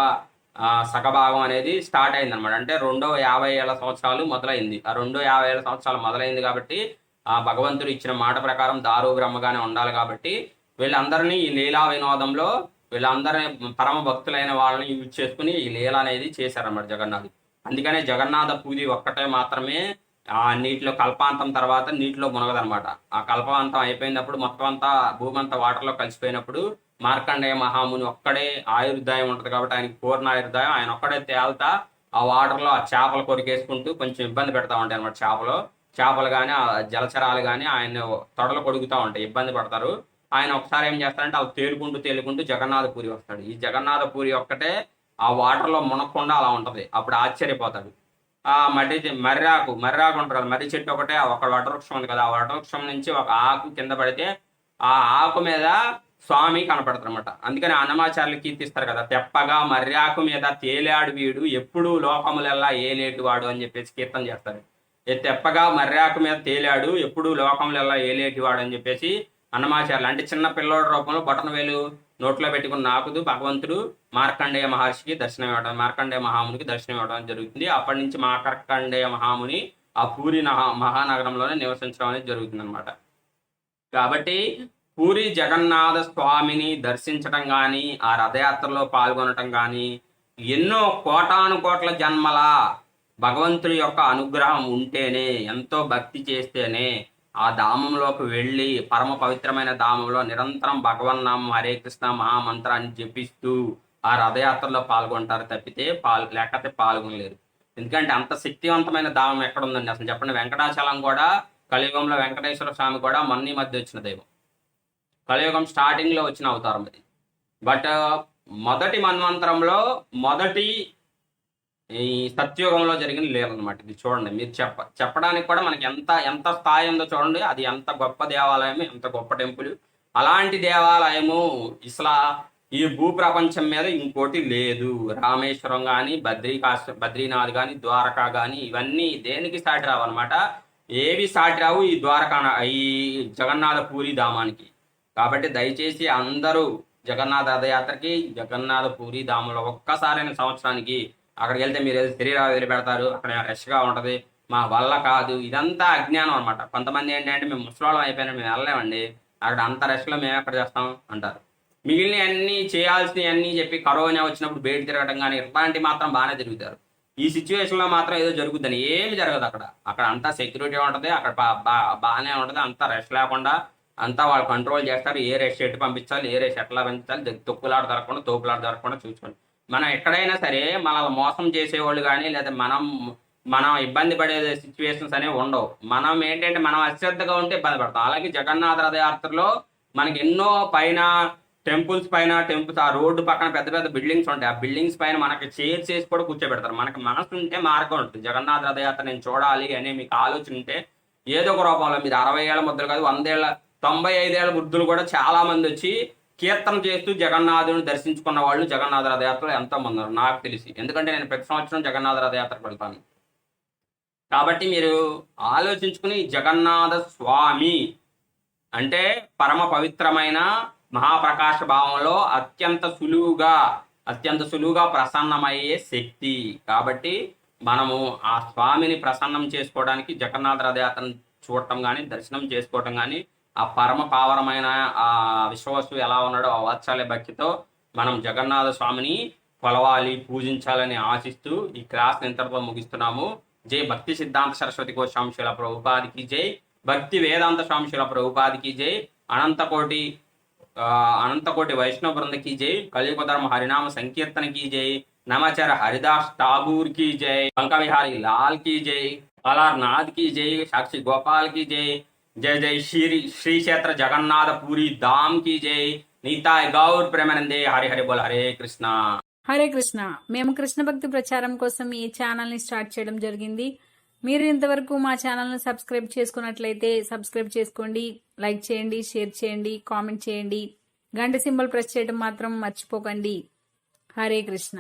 సగభాగం అనేది స్టార్ట్ అయింది అనమాట. అంటే రెండవ 50 ఏళ్ళ సంవత్సరాలు మొదలైంది. ఆ రెండో 50 ఏళ్ళ సంవత్సరాలు మొదలైంది కాబట్టి ఆ భగవంతుడు ఇచ్చిన మాట ప్రకారం దారు బ్రహ్మగానే ఉండాలి కాబట్టి వీళ్ళందరినీ ఈ లీలా వినోదంలో వీళ్ళందరినీ పరమ భక్తులైన వాళ్ళని యూజ్ చేసుకుని ఈ లీల అనేది చేశారన్నమాట జగన్నాథ్. అందుకనే జగన్నాథ పూజ ఒక్కటే మాత్రమే ఆ నీటిలో కల్పాంతం తర్వాత నీటిలో మునగదనమాట. ఆ కల్పాంతం అయిపోయినప్పుడు మొత్తం అంతా భూమి అంతా వాటర్లో కలిసిపోయినప్పుడు మార్కండేయ మహాముని ఒక్కడే ఆయుర్దాయం ఉంటుంది కాబట్టి ఆయనకి పూర్ణ ఆయుర్దాయం, ఆయన ఒక్కడే తేల్తా ఆ వాటర్లో ఆ చేపలు కొరికేసుకుంటూ కొంచెం ఇబ్బంది పెడతా ఉంటాయి అనమాట. చేపలు కానీ ఆ జలచరాలు కానీ ఆయన తొడలు కొడుకుతూ ఉంటాయి, ఇబ్బంది పడతారు. ఆయన ఒకసారి ఏం చేస్తారంటే అవి తేలుకుంటూ జగన్నాథ పూరి వస్తాడు. ఈ జగన్నాథ పూరి ఒక్కటే ఆ వాటర్లో మునక్కుండా అలా ఉంటది. అప్పుడు ఆశ్చర్యపోతాడు. ఆ మర్రాకు ఉంటుంది కదా, మర్రి చెట్టు ఒకటే ఒక వటవృక్షం ఉంది కదా, ఆ వటవృక్షం నుంచి ఒక ఆకు కింద పడితే ఆ ఆకు మీద స్వామి కనపడతారు అనమాట. అందుకని అన్నమాచార్యులు కీర్తిస్తారు కదా, తెప్పగా మర్రాకు మీద తేలాడు వీడు ఎప్పుడు లోకములెల్లా ఏలేటివాడు అని చెప్పేసి కీర్తన చేస్తారు. తెప్పగా మర్రాకు మీద తేలాడు ఎప్పుడు లోకములెల్లా ఏలేటివాడు అని చెప్పేసి అన్నమాచార్యులు, అంటే చిన్న పిల్లోడి రూపంలో బొటన వేలు నోట్లో పెట్టుకుని నాకుదు భగవంతుడు మార్కండేయ మహర్షికి దర్శనం ఇవ్వడం, మార్కండేయ మహామునికి దర్శనం ఇవ్వడం జరుగుతుంది. అప్పటి నుంచి మార్కండేయ మహాముని ఆ పూరి మహానగరంలోనే నివసించడం అనేది జరుగుతుంది అనమాట. కాబట్టి పూరి జగన్నాథ స్వామిని దర్శించడం కానీ, ఆ రథయాత్రలో పాల్గొనటం కానీ, ఎన్నో కోటాను కోట్ల జన్మల భగవంతుడి యొక్క అనుగ్రహం ఉంటేనే, ఎంతో భక్తి చేస్తేనే ఆ ధామంలోకి వెళ్ళి పరమ పవిత్రమైన ధామంలో నిరంతరం భగవన్నామం హరే కృష్ణ మహామంత్రాన్ని జపిస్తూ ఆ రథయాత్రలో పాల్గొంటారు తప్పితే లేకపోతే పాల్గొనలేరు. ఎందుకంటే అంత శక్తివంతమైన ధామం ఎక్కడ ఉందండి అసలు చెప్పండి. వెంకటాచలం కూడా కలియుగంలో వెంకటేశ్వర స్వామి కూడా మొన్న మధ్య వచ్చిన దైవం, కలియుగం స్టార్టింగ్లో వచ్చిన అవతారం అది. బట్ మొదటి మన్వంతరంలో మొదటి ఈ సత్యుగంలో జరిగిన లీల అనమాట ఇది. చూడండి, మీరు చెప్పడానికి కూడా మనకి ఎంత స్థాయి ఉందో చూడండి. అది ఎంత గొప్ప దేవాలయం, ఎంత గొప్ప టెంపుల్. అలాంటి దేవాలయము ఇసలా ఈ భూప్రపంచం మీద ఇంకోటి లేదు. రామేశ్వరం కానీ, బద్రీనాథ్ కానీ, ద్వారకా కానీ, ఇవన్నీ దేనికి సాటి రావు అనమాట. ఏవి సాటి రావు ఈ ఈ జగన్నాథ పూరి ధామానికి. కాబట్టి దయచేసి అందరూ జగన్నాథ రథయాత్రకి, జగన్నాథ పూరి ధామంలో ఒక్కసారైన సంవత్సరానికి అక్కడికి వెళ్తే మీరు శరీరాలు వదిలిపెడతారు, అక్కడ రష్గా ఉంటుంది, మా వల్ల కాదు, ఇదంతా అజ్ఞానం అనమాట. కొంతమంది ఏంటంటే మేము ముసలోళ్ళం అయిపోయినా మేము వెళ్ళలేమండి, అక్కడ అంత రష్లో మేము ఎక్కడ చేస్తాం అంటారు. మిగిలిన అన్నీ చేయాల్సినవి అన్నీ చెప్పి కరోనా వచ్చినప్పుడు బయట తిరగడం కానీ ఇట్లాంటివి మాత్రం బాగానే తిరుగుతారు. ఈ సిచ్యువేషన్లో మాత్రం ఏదో జరుగుద్దని ఏమి జరగదు. అక్కడ అంతా సెక్యూరిటీ ఉంటుంది, అక్కడ బాగానే ఉంటుంది, అంతా రష్ లేకుండా అంతా వాళ్ళు కంట్రోల్ చేస్తారు. ఏ రష్ ఎట్టు పంపించాలి, ఏ రష్ ఎట్లా పంపించాలి, తొక్కులాట జరగకుండా తోపులాట జరగకుండా చూసుకోండి. మనం ఎక్కడైనా సరే మనల్ని మోసం చేసేవాళ్ళు కానీ లేదా మనం ఇబ్బంది పడే సిచ్యువేషన్స్ అనేవి ఉండవు. మనం ఏంటంటే మనం అశ్రద్ధగా ఉంటే ఇబ్బంది పడతాం. అలాగే జగన్నాథ రథయాత్రలో మనకి ఎన్నో పైన టెంపుల్స్ ఆ రోడ్డు పక్కన పెద్ద పెద్ద బిల్డింగ్స్ ఉంటాయి. ఆ బిల్డింగ్స్ పైన మనకి చైర్స్ చేసి కూడా కూర్చోబెడతారు. మనకి మనసు ఉంటే మార్గం ఉంటుంది. జగన్నాథ రథయాత్ర నేను చూడాలి అనే మీకు ఆలోచన ఉంటే ఏదో ఒక రూపంలో మీరు 60 ఏళ్ళ ముద్దులు కాదు, 100 ఏళ్ళ 95 ఏళ్ళ వృద్ధులు కూడా చాలా మంది వచ్చి కీర్తన చేస్తూ జగన్నాథుని దర్శించుకున్న వాళ్ళు జగన్నాథ రథయాత్రలో ఎంతో మంది ఉన్నారు నాకు తెలిసి. ఎందుకంటే నేను ప్రతి సంవత్సరం జగన్నాథ రథయాత్రకు వెళ్తాను. కాబట్టి మీరు ఆలోచించుకుని జగన్నాథ స్వామి అంటే పరమ పవిత్రమైన మహాప్రకాశ భావంలో అత్యంత సులువుగా ప్రసన్నమయ్యే శక్తి. కాబట్టి మనము ఆ స్వామిని ప్రసన్నం చేసుకోవడానికి జగన్నాథ రథయాత్రను చూడటం కానీ దర్శనం చేసుకోవటం కానీ, ఆ పరమ పావనమైన ఆ విశ్వవస్తు ఎలా ఉన్నాడో ఆ వాత్సల్య భక్తితో మనం జగన్నాథ స్వామిని కొలవాలి, పూజించాలని ఆశిస్తూ ఈ క్లాస్ ఇంతటితో ముగిస్తున్నాము. జై భక్తి సిద్ధాంత సరస్వతి గోస్వామి శ్రీల ప్రభుపాదికి జై, భక్తి వేదాంత స్వామి శ్రీల ప్రభుపాదికి జై, అనంతకోటి వైష్ణవ బృందకి జై, కలియుగ ధర్మ హరినామ సంకీర్తనకి జై, నమచర హరిదాస్ ఠాగూర్ की जय, बंका बिहारी लाल की जय। అలాरनाथ की जय, साक्षी गोपाल की जय, जय जय श्री क्षेत्र जगन्नाथ पुरी धाम की जय, नीताय गौर प्रेमानंदे, हरे हरे बोल, हरे कृष्णा. హరే కృష్ణ. మేము కృష్ణ భక్తి ప్రచారం కోసం ఈ ఛానల్ని స్టార్ట్ చేయడం జరిగింది. మీరు ఇంతవరకు మా ఛానల్ని సబ్స్క్రైబ్ చేసుకున్నట్లయితే సబ్స్క్రైబ్ చేసుకోండి, లైక్ చేయండి, షేర్ చేయండి, కామెంట్ చేయండి, గంట సింబల్ ప్రెస్ చేయడం మాత్రం మర్చిపోకండి. హరే కృష్ణ.